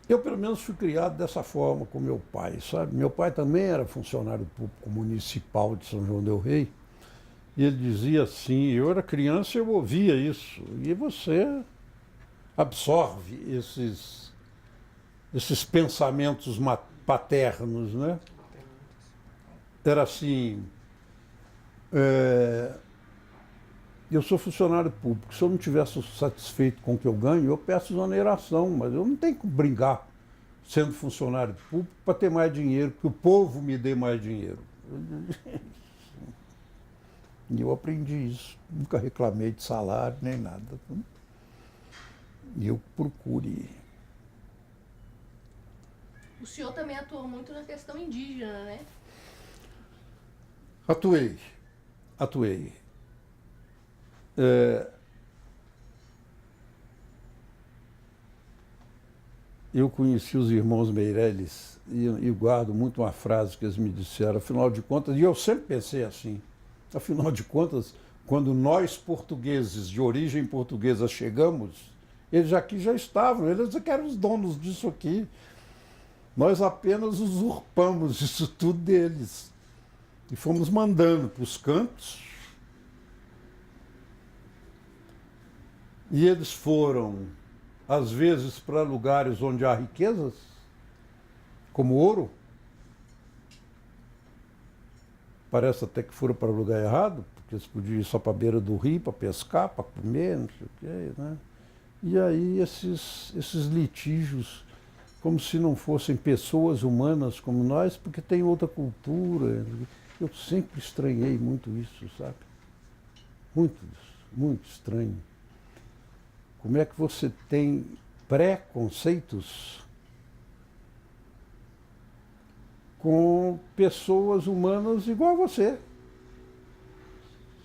Eu, pelo menos, fui criado dessa forma com meu pai, sabe? Meu pai também era funcionário público municipal de São João del Rei. E ele dizia assim, eu era criança e eu ouvia isso. E você absorve esses pensamentos paternos, né? Era assim, eu sou funcionário público, se eu não estivesse satisfeito com o que eu ganho, eu peço exoneração, mas eu não tenho que brigar sendo funcionário público para ter mais dinheiro, que o povo me dê mais dinheiro. E eu aprendi isso, nunca reclamei de salário nem nada. E eu procure. O senhor também atuou muito na questão indígena, né? Atuei. Eu conheci os irmãos Meirelles e guardo muito uma frase que eles me disseram, afinal de contas, e eu sempre pensei assim, afinal de contas, quando nós portugueses de origem portuguesa chegamos, eles aqui já estavam, eles que eram os donos disso aqui. Nós apenas usurpamos isso tudo deles e fomos mandando para os cantos. E eles foram, às vezes, para lugares onde há riquezas, como ouro. Parece até que foram para o lugar errado, porque eles podiam ir só para a beira do rio, para pescar, para comer, não sei o quê, né? E aí esses litígios, como se não fossem pessoas humanas como nós, porque tem outra cultura. Eu sempre estranhei muito isso, sabe? Muito isso. muito estranho. Como é que você tem preconceitos com pessoas humanas igual a você?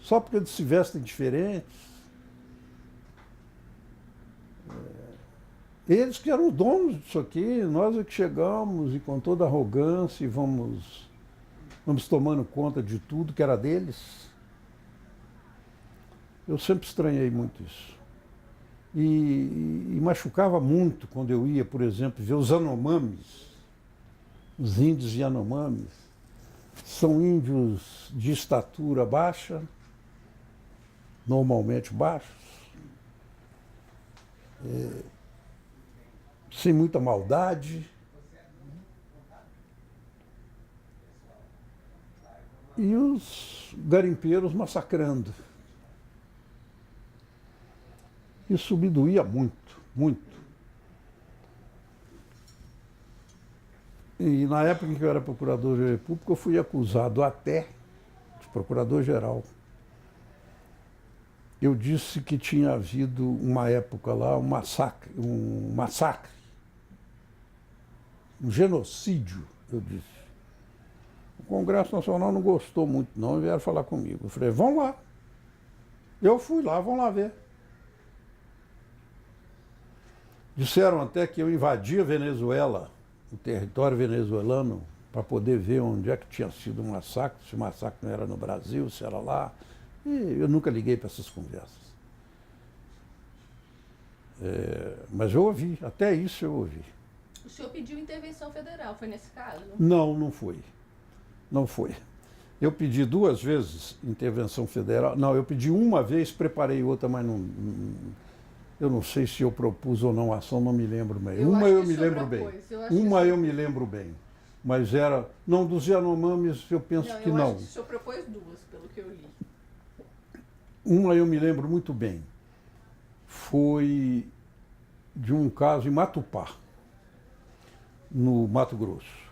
Só porque eles se vestem diferentes. Eles que eram os donos disso aqui, nós é que chegamos e com toda arrogância e vamos tomando conta de tudo que era deles. Eu sempre estranhei muito isso. E machucava muito quando eu ia, por exemplo, ver os Yanomamis, os índios Yanomamis. São índios de estatura baixa, normalmente baixos, sem muita maldade. E os garimpeiros massacrando. Isso me doía muito, muito. E na época em que eu era procurador da República, eu fui acusado até de procurador-geral. Eu disse que tinha havido uma época lá, um massacre, um genocídio, eu disse. O Congresso Nacional não gostou muito não e vieram falar comigo. Eu falei, vão lá. Eu fui lá, vão lá ver. Disseram até que eu invadia a Venezuela, o território venezuelano, para poder ver onde é que tinha sido o massacre, se o massacre não era no Brasil, se era lá. E eu nunca liguei para essas conversas. Mas eu ouvi, até isso eu ouvi. O senhor pediu intervenção federal, foi nesse caso? Não, não foi. Não foi. Eu pedi 2 vezes intervenção federal. Não, eu pedi uma vez, preparei outra, mas não. Eu não sei se eu propus ou não a ação, não me lembro bem. Uma eu me lembro bem. Uma eu me lembro bem. Mas era. Não, dos Yanomamis eu penso que não. Eu acho que o senhor propôs 2, pelo que eu li. Uma eu me lembro muito bem. Foi de um caso em Matupá, no Mato Grosso.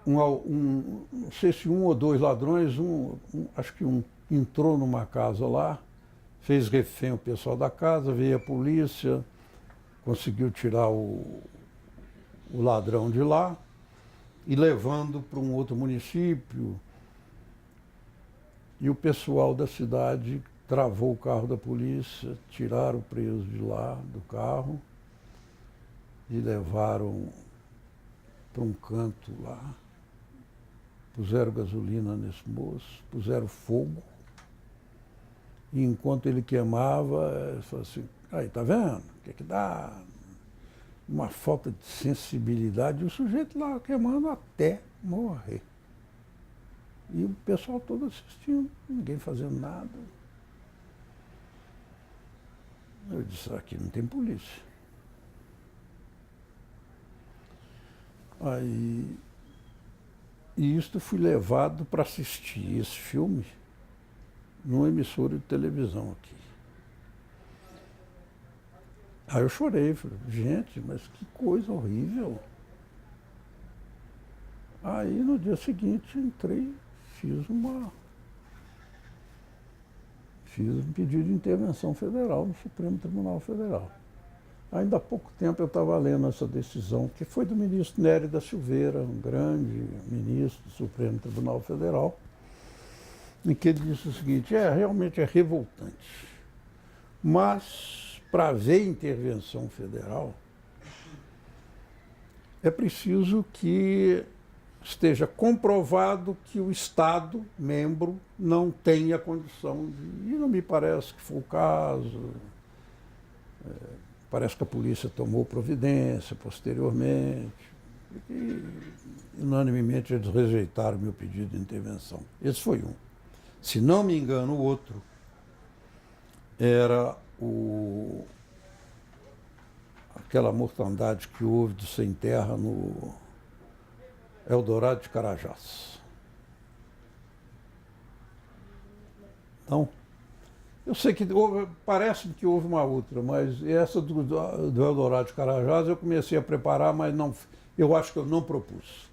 Não sei se 1 ou 2 ladrões, acho que um entrou numa casa lá, fez refém o pessoal da casa, veio a polícia, conseguiu tirar o ladrão de lá e levando para um outro município. E o pessoal da cidade travou o carro da polícia, tiraram o preso de lá do carro e levaram para um canto lá. Puseram gasolina nesse moço, puseram fogo. E enquanto ele queimava, ele falou assim, aí, tá vendo? O que dá? Uma falta de sensibilidade. E o sujeito lá queimando até morrer. E o pessoal todo assistindo, ninguém fazendo nada. Eu disse, aqui não tem polícia. Aí, e isto fui levado para assistir esse filme numa emissora de televisão aqui. Aí eu chorei, falei, gente, mas que coisa horrível. Aí no dia seguinte entrei, fiz um pedido de intervenção federal no Supremo Tribunal Federal. Ainda há pouco tempo eu estava lendo essa decisão, que foi do ministro Nery da Silveira, um grande ministro do Supremo Tribunal Federal, em que ele disse o seguinte, realmente é revoltante, mas para haver intervenção federal é preciso que esteja comprovado que o Estado membro não tenha condição de... E não me parece que foi o caso. Parece que a polícia tomou providência posteriormente. E, unanimemente, eles rejeitaram o meu pedido de intervenção. Esse foi um. Se não me engano, o outro era aquela mortandade que houve de sem terra no Eldorado de Carajás. Então, eu sei que parece que houve uma outra, mas essa do Eldorado de Carajás eu comecei a preparar, mas não, eu acho que eu não propus.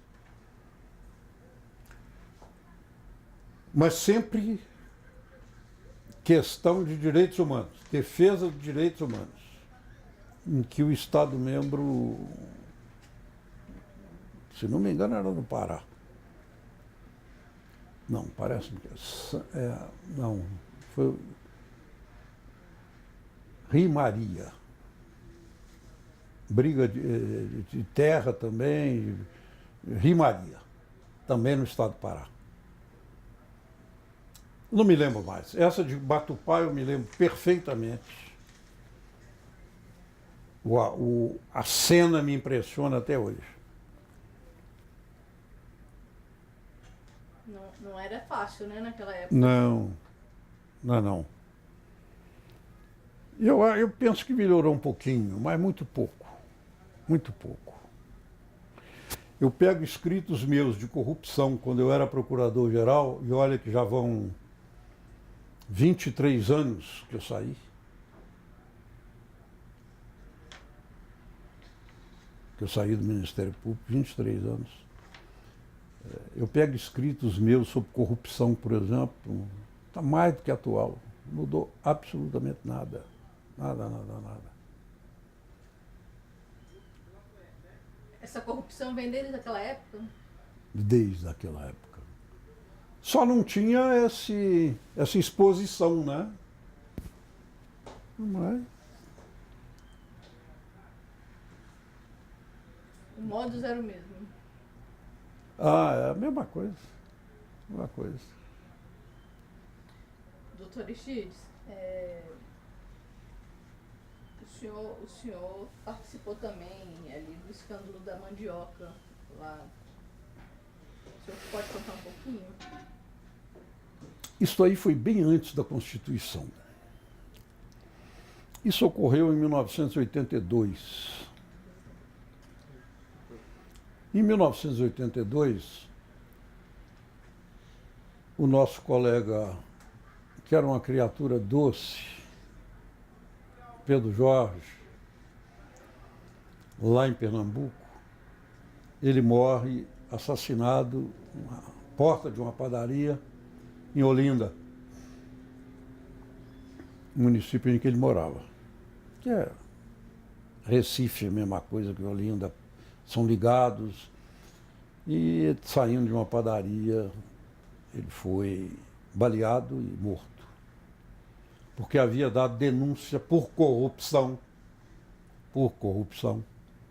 Mas sempre questão de direitos humanos, defesa de direitos humanos, em que o Estado-membro, se não me engano, era no Pará. Não, parece-me que não, foi Rio Maria. Briga de terra também, Rio Maria, também no estado do Pará. Não me lembro mais. Essa de Batupá eu me lembro perfeitamente. A cena me impressiona até hoje. Não era fácil, né, naquela época? Não. Eu penso que melhorou um pouquinho, mas muito pouco. Muito pouco. Eu pego escritos meus de corrupção quando eu era procurador-geral, e olha que já vão 23 anos que eu saí. Que eu saí do Ministério Público, 23 anos. Eu pego escritos meus sobre corrupção, por exemplo, está mais do que atual. Não mudou absolutamente nada. Nada. Essa corrupção vem desde aquela época? Desde aquela época. Só não tinha essa exposição, né? Mas... O modus era o mesmo? é a mesma coisa. Doutor Aristides, o senhor participou também ali do escândalo da mandioca lá. O senhor pode contar um pouquinho? Isso aí foi bem antes da Constituição. Isso ocorreu em 1982. Em 1982, o nosso colega, que era uma criatura doce, Pedro Jorge, lá em Pernambuco, ele morre assassinado na porta de uma padaria em Olinda, município em que ele morava. Que é Recife, a mesma coisa que Olinda, são ligados. E saindo de uma padaria, ele foi baleado e morto. Porque havia dado denúncia por corrupção,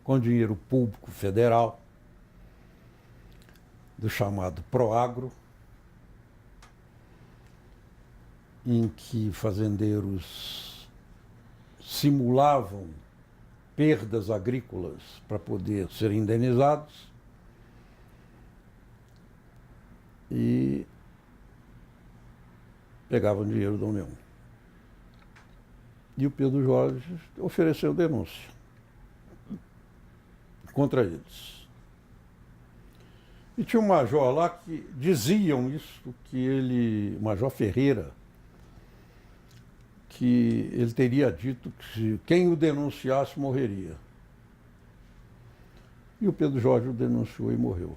com dinheiro público federal, do chamado Proagro, em que fazendeiros simulavam perdas agrícolas para poder ser indenizados e pegavam dinheiro da União. E o Pedro Jorge ofereceu denúncia contra eles. E tinha um major lá que diziam isso, que ele, o Major Ferreira, que ele teria dito que quem o denunciasse morreria. E o Pedro Jorge o denunciou e morreu.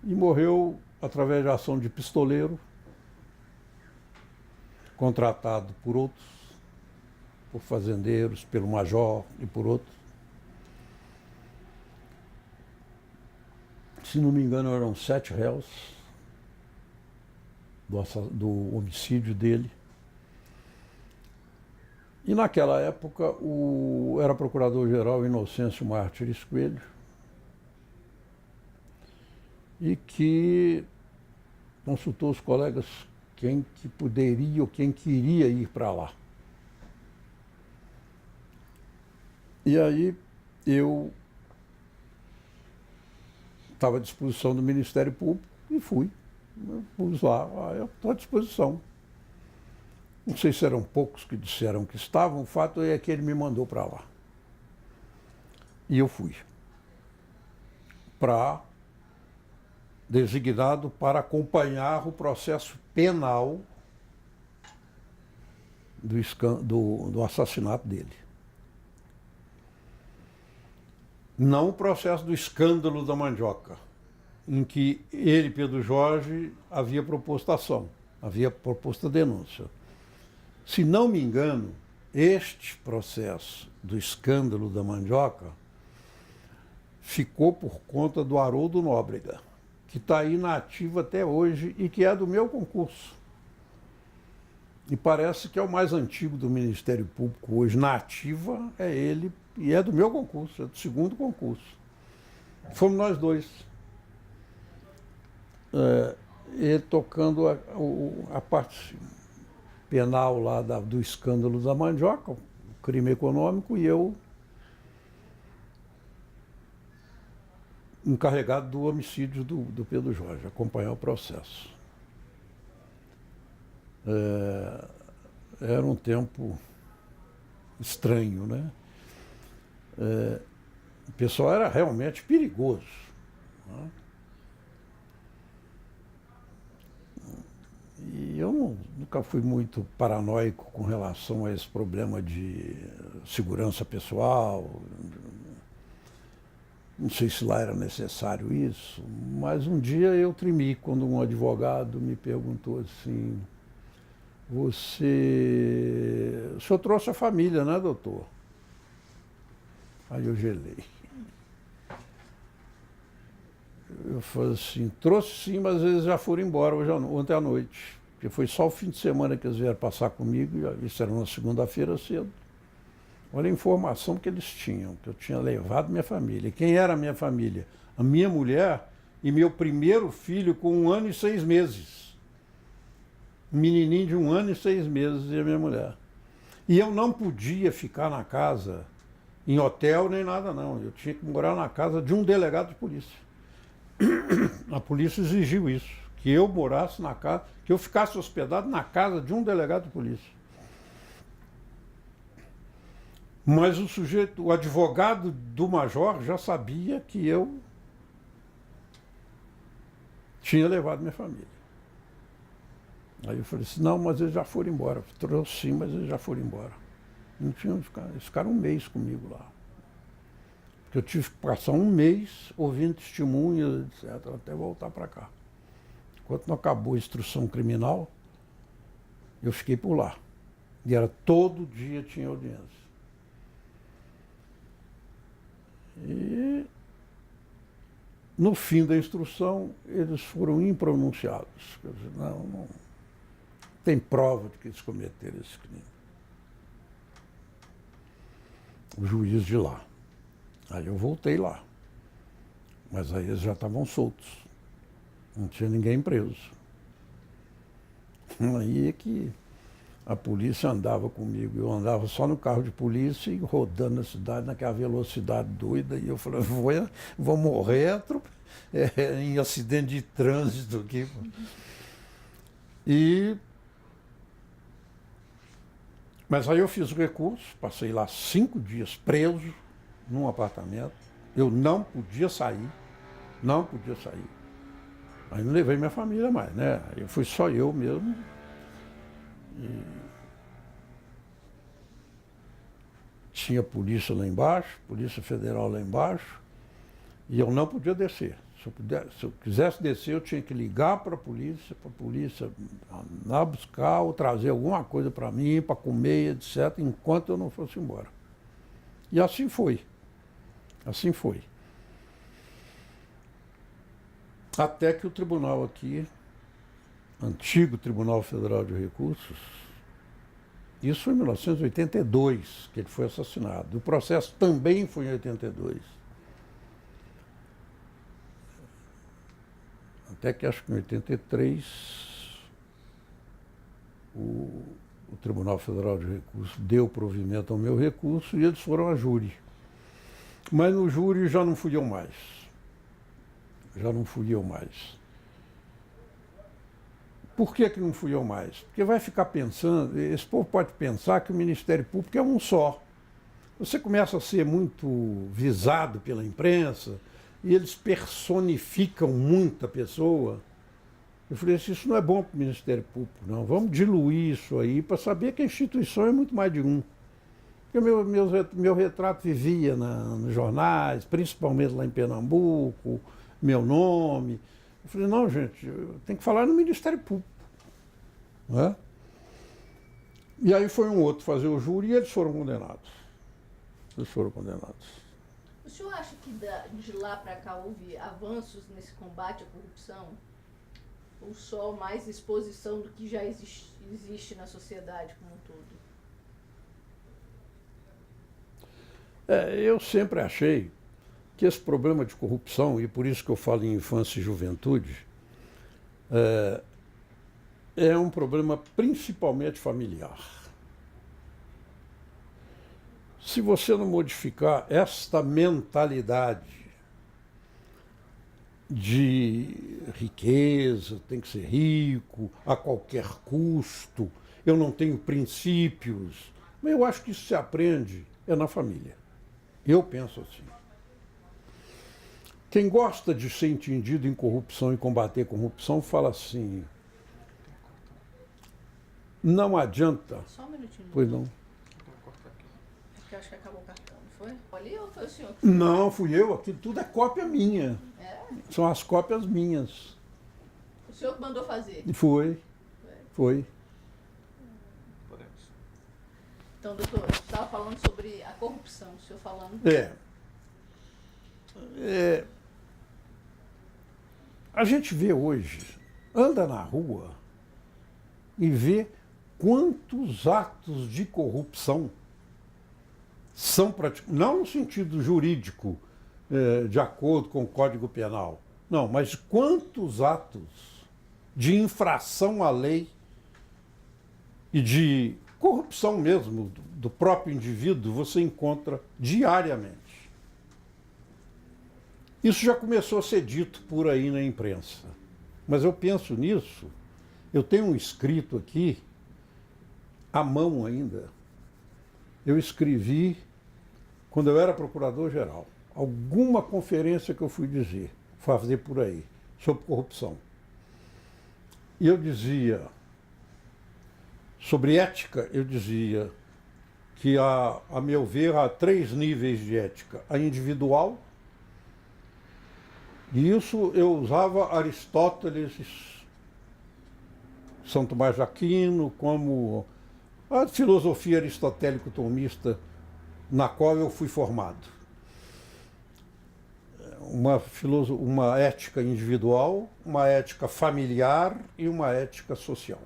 E morreu através de ação de pistoleiro, contratado por outros, por fazendeiros, pelo major e por outros. Se não me engano, eram 7 réus do homicídio dele. E naquela época era procurador-geral Inocêncio Mártires Coelho, e que consultou os colegas quem que poderia ou quem queria ir para lá. E aí eu estava à disposição do Ministério Público e fui. Eu pus lá, eu estou à disposição. Não sei se eram poucos que disseram que estavam, o fato é que ele me mandou para lá. E eu fui. Designado para acompanhar o processo penal do assassinato dele. Não o processo do escândalo da mandioca, em que ele, Pedro Jorge, havia proposto ação, havia proposto a denúncia. Se não me engano, este processo do escândalo da mandioca ficou por conta do Haroldo Nóbrega, que está aí na ativa até hoje e que é do meu concurso. E parece que é o mais antigo do Ministério Público hoje. Na ativa é ele e é do meu concurso, é do segundo concurso. Fomos nós dois. Ele tocando a parte penal lá do escândalo da mandioca, o crime econômico, e eu encarregado do homicídio do Pedro Jorge, acompanhar o processo. Era um tempo estranho, né? O pessoal era realmente perigoso, né? E eu nunca fui muito paranoico com relação a esse problema de segurança pessoal. Não sei se lá era necessário isso, mas um dia eu tremi quando um advogado me perguntou assim: o senhor trouxe a família, né, doutor? Aí eu gelei. Eu falei assim: trouxe sim, mas eles já foram embora ontem à noite. Porque foi só o fim de semana que eles vieram passar comigo, e isso era na segunda-feira cedo. Olha a informação que eles tinham, que eu tinha levado minha família. E quem era a minha família? A minha mulher e meu primeiro filho com 1 ano e 6 meses. Um menininho de 1 ano e 6 meses e a minha mulher. E eu não podia ficar na casa, em hotel nem nada não. Eu tinha que morar na casa de um delegado de polícia. A polícia exigiu isso, que eu morasse na casa, que eu ficasse hospedado na casa de um delegado de polícia. Mas o advogado do major já sabia que eu tinha levado minha família. Aí eu falei assim: não, mas eles já foram embora. Eu trouxe sim, mas eles já foram embora. Não tinham de ficar, eles ficaram 1 mês comigo lá. Porque eu tive que passar 1 mês ouvindo testemunhas, etc., até voltar para cá. Enquanto não acabou a instrução criminal, eu fiquei por lá. E era todo dia tinha audiência. E no fim da instrução, eles foram impronunciados. Quer dizer, não tem prova de que eles cometeram esse crime. O juiz de lá. Aí eu voltei lá. Mas aí eles já estavam soltos. Não tinha ninguém preso. Aí é que a polícia andava comigo. Eu andava só no carro de polícia e rodando a cidade naquela velocidade doida. E eu falei: vou morrer em acidente de trânsito aqui. Mas aí eu fiz o recurso, passei lá 5 dias preso num apartamento. Eu não podia sair. Aí não levei minha família mais, né? Aí fui só eu mesmo. Tinha polícia lá embaixo, Polícia Federal lá embaixo, e eu não podia descer. Se eu quisesse descer, eu tinha que ligar para a polícia andar buscar ou trazer alguma coisa para mim, para comer, etc., enquanto eu não fosse embora. E assim foi. Assim foi. Até que o tribunal aqui, antigo Tribunal Federal de Recursos, isso foi em 1982, que ele foi assassinado. O processo também foi em 82. Até que acho que em 83 o Tribunal Federal de Recursos deu provimento ao meu recurso e eles foram a júri. Mas no júri já não fui eu mais. Por que não fui eu mais? Porque vai ficar pensando, esse povo pode pensar que o Ministério Público é um só. Você começa a ser muito visado pela imprensa e eles personificam muita pessoa. Eu falei assim: isso não é bom para o Ministério Público, não. Vamos diluir isso aí para saber que a instituição é muito mais de um. Porque meu retrato vivia nos jornais, principalmente lá em Pernambuco, meu nome. Eu falei, não, gente, tem que falar no Ministério Público. Né? E aí foi um outro fazer o júri e eles foram condenados. Eles foram condenados. O senhor acha que de lá para cá houve avanços nesse combate à corrupção? Ou só mais exposição do que já existe na sociedade como um todo? Eu sempre achei que esse problema de corrupção, e por isso que eu falo em infância e juventude, é um problema principalmente familiar. Se você não modificar esta mentalidade de riqueza, tem que ser rico, a qualquer custo, eu não tenho princípios, mas eu acho que isso se aprende na família. Eu penso assim. Quem gosta de ser entendido em corrupção e combater corrupção fala assim, não adianta. Só um minutinho. Pois não. Eu acho que acabou o cartão, não foi? Ali ou foi o senhor? Não, fui eu. Aquilo tudo é cópia minha. É? São as cópias minhas. O senhor que mandou fazer? E foi. Podemos. Então, doutor, você estava falando sobre a corrupção, o senhor falando... A gente vê hoje, anda na rua e vê quantos atos de corrupção são praticados, não no sentido jurídico, de acordo com o Código Penal, não, mas quantos atos de infração à lei e de corrupção mesmo do próprio indivíduo você encontra diariamente. Isso já começou a ser dito por aí na imprensa, mas eu penso nisso, eu tenho um escrito aqui, à mão ainda, eu escrevi quando eu era procurador-geral, alguma conferência que eu fui fazer por aí, sobre corrupção. E eu dizia, sobre ética, eu dizia que, a meu ver, há 3 níveis de ética. A individual, e isso eu usava Aristóteles, São Tomás de Aquino, como a filosofia aristotélico-tomista na qual eu fui formado. Uma ética individual, uma ética familiar e uma ética social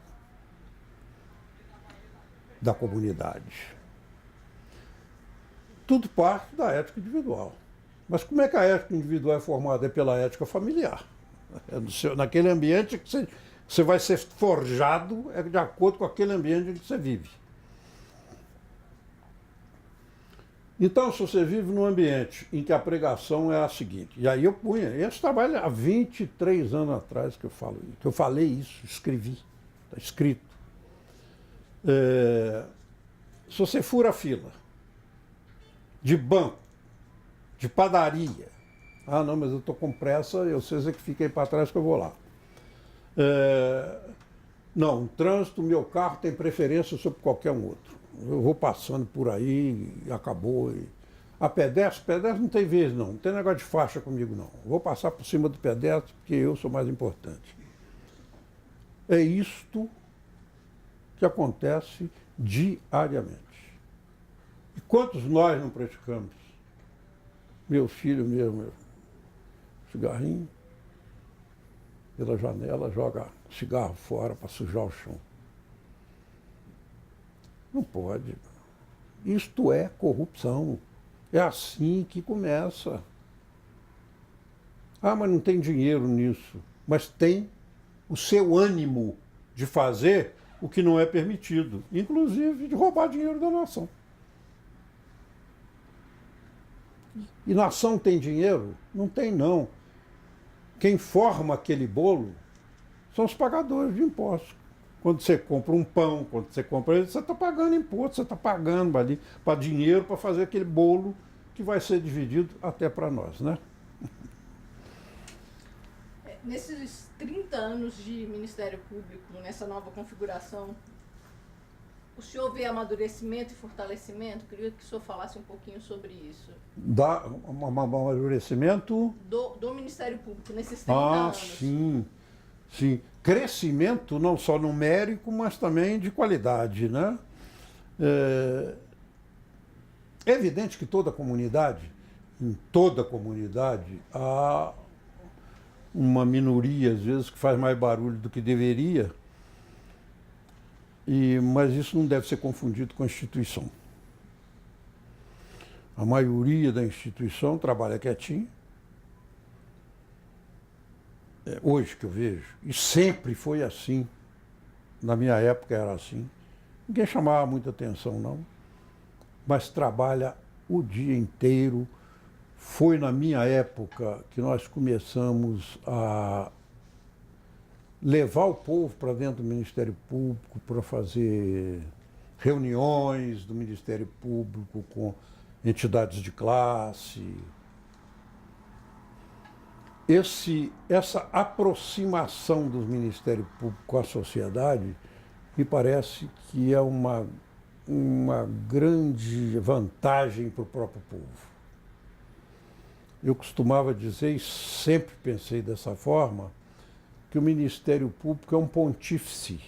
da comunidade. Tudo parte da ética individual. Mas como é que a ética individual é formada? É pela ética familiar. Naquele ambiente que você vai ser forjado de acordo com aquele ambiente em que você vive. Então, se você vive num ambiente em que a pregação é a seguinte, e aí eu punha, esse trabalho há 23 anos atrás que eu falei isso, escrevi, está escrito. Se você fura a fila de banco, de padaria, não, mas eu estou com pressa, vocês é que fiquem para trás que eu vou lá. Não, no trânsito, meu carro tem preferência sobre qualquer um outro. Eu vou passando por aí e acabou. A pedestre não tem vez não tem negócio de faixa comigo não. Eu vou passar por cima do pedestre porque eu sou mais importante. É isto que acontece diariamente. E quantos nós não praticamos? Meu filho mesmo, cigarrinho, pela janela, joga cigarro fora para sujar o chão. Não pode. Isto é corrupção. É assim que começa. Mas não tem dinheiro nisso. Mas tem o seu ânimo de fazer o que não é permitido, inclusive de roubar dinheiro da nação. E nação tem dinheiro? Não tem, não. Quem forma aquele bolo são os pagadores de impostos. Quando você compra um pão, quando você compra ele, você está pagando imposto, você está pagando ali para dinheiro para fazer aquele bolo que vai ser dividido até para nós, né? Nesses 30 anos de Ministério Público, nessa nova configuração, o senhor vê amadurecimento e fortalecimento? Queria que o senhor falasse um pouquinho sobre isso. Dá um amadurecimento? Do Ministério Público, nesses 30 anos. Sim, sim. Crescimento não só numérico, mas também de qualidade, né? É evidente que em toda comunidade, há uma minoria, às vezes, que faz mais barulho do que deveria, mas isso não deve ser confundido com a instituição. A maioria da instituição trabalha quietinho. Hoje que eu vejo, e sempre foi assim, na minha época era assim, ninguém chamava muita atenção não, mas trabalha o dia inteiro. Foi na minha época que nós começamos a levar o povo para dentro do Ministério Público para fazer reuniões do Ministério Público com entidades de classe. Essa aproximação do Ministério Público com a sociedade me parece que é uma grande vantagem para o próprio povo. Eu costumava dizer, e sempre pensei dessa forma, que o Ministério Público é um pontífice.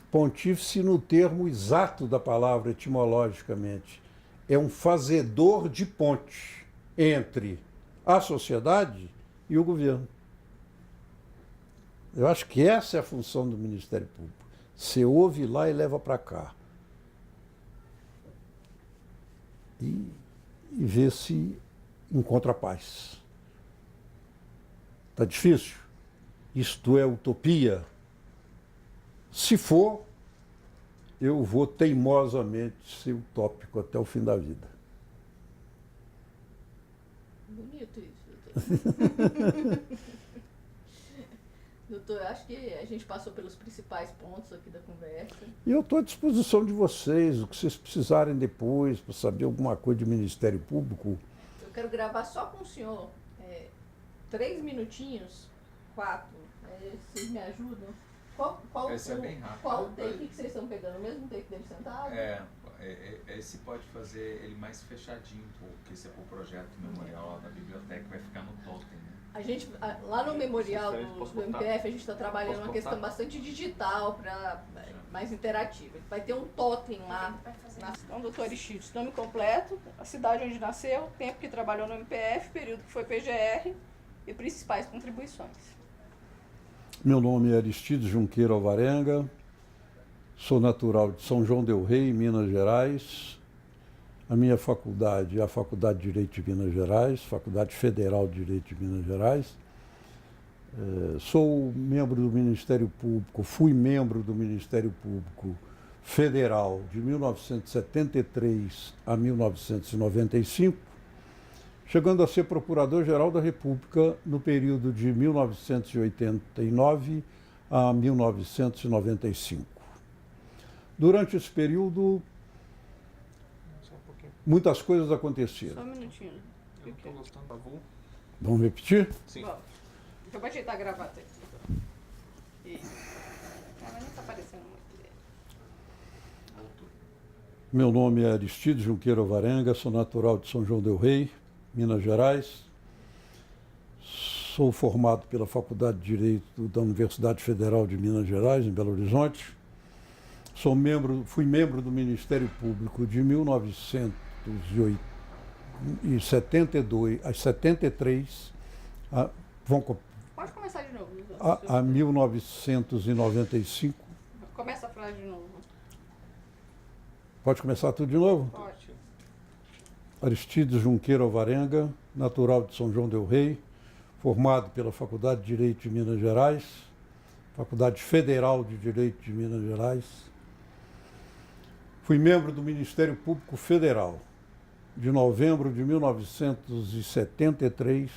Pontífice no termo exato da palavra, etimologicamente. É um fazedor de ponte entre a sociedade e o governo. Eu acho que essa é a função do Ministério Público. Você ouve lá e leva para cá. E vê se encontra paz. Está difícil? Isto é utopia? Se for, eu vou teimosamente ser utópico até o fim da vida. Bonito isso, doutor. Doutor, acho que a gente passou pelos principais pontos aqui da conversa. E eu estou à disposição de vocês, o que vocês precisarem depois, para saber alguma coisa de Ministério Público. Eu quero gravar só com o senhor 3 minutinhos, 4. Vocês me ajudam? Esse é bem rápido. Qual take que vocês estão pegando? O mesmo take dele sentado? Esse pode fazer ele mais fechadinho, porque esse é pro projeto memorial lá da biblioteca, vai ficar no totem, né? A gente, lá no memorial do MPF, a gente está trabalhando uma questão bastante digital, mais interativa. Vai ter um totem lá. Então, doutor Aristides, nome completo, a cidade onde nasceu, tempo que trabalhou no MPF, período que foi PGR e principais contribuições. Meu nome é Aristides Junqueira Alvarenga, sou natural de São João del Rei, Minas Gerais. A minha faculdade é a Faculdade de Direito de Minas Gerais, Faculdade Federal de Direito de Minas Gerais. Sou membro do Ministério Público, fui membro do Ministério Público Federal de 1973 a 1995, chegando a ser Procurador-Geral da República no período de 1989 a 1995. Durante esse período, muitas coisas aconteceram. Só um minutinho. Eu estou gostando da avô. Vamos repetir? Sim. Vamos. Eu vou ajeitar a gravata aqui. Isso. Mas não está aparecendo muito. Meu nome é Aristides Junqueira Alvarenga, sou natural de São João del Rei, Minas Gerais. Sou formado pela Faculdade de Direito da Universidade Federal de Minas Gerais, em Belo Horizonte. Fui membro do Ministério Público de 1972 a 73, Pode começar de novo. a 1995. Começa a frase de novo. Pode começar tudo de novo? Pode. Aristides Junqueira Alvarenga, natural de São João del Rei, formado pela Faculdade de Direito de Minas Gerais, Faculdade Federal de Direito de Minas Gerais. Fui membro do Ministério Público Federal de novembro de 1973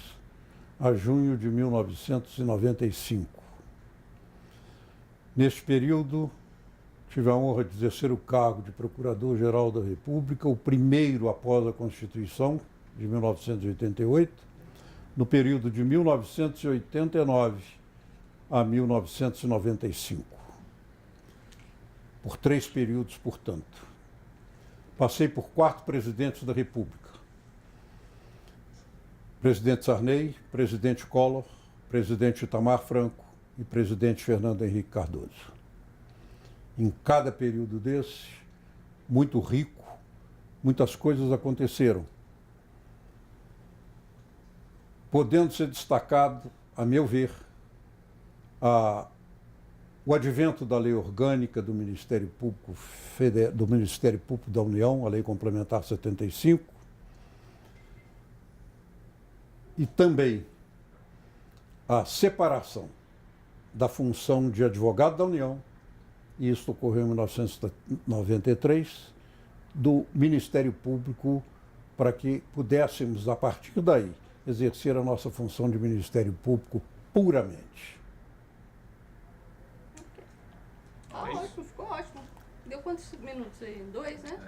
a junho de 1995. Neste período, tive a honra de exercer o cargo de Procurador-Geral da República, o primeiro após a Constituição de 1988, no período de 1989 a 1995. por 3 períodos, portanto. Passei por 4 presidentes da República. Presidente Sarney, presidente Collor, presidente Itamar Franco e presidente Fernando Henrique Cardoso. Em cada período desse, muito rico, muitas coisas aconteceram, podendo ser destacado, a meu ver, o advento da Lei Orgânica do Ministério Público da União, a Lei Complementar 75, e também a separação da função de advogado da União, e isso ocorreu em 1993, do Ministério Público, para que pudéssemos, a partir daí, exercer a nossa função de Ministério Público puramente. Ótimo, ficou ótimo. Deu quantos minutos aí? 2, né?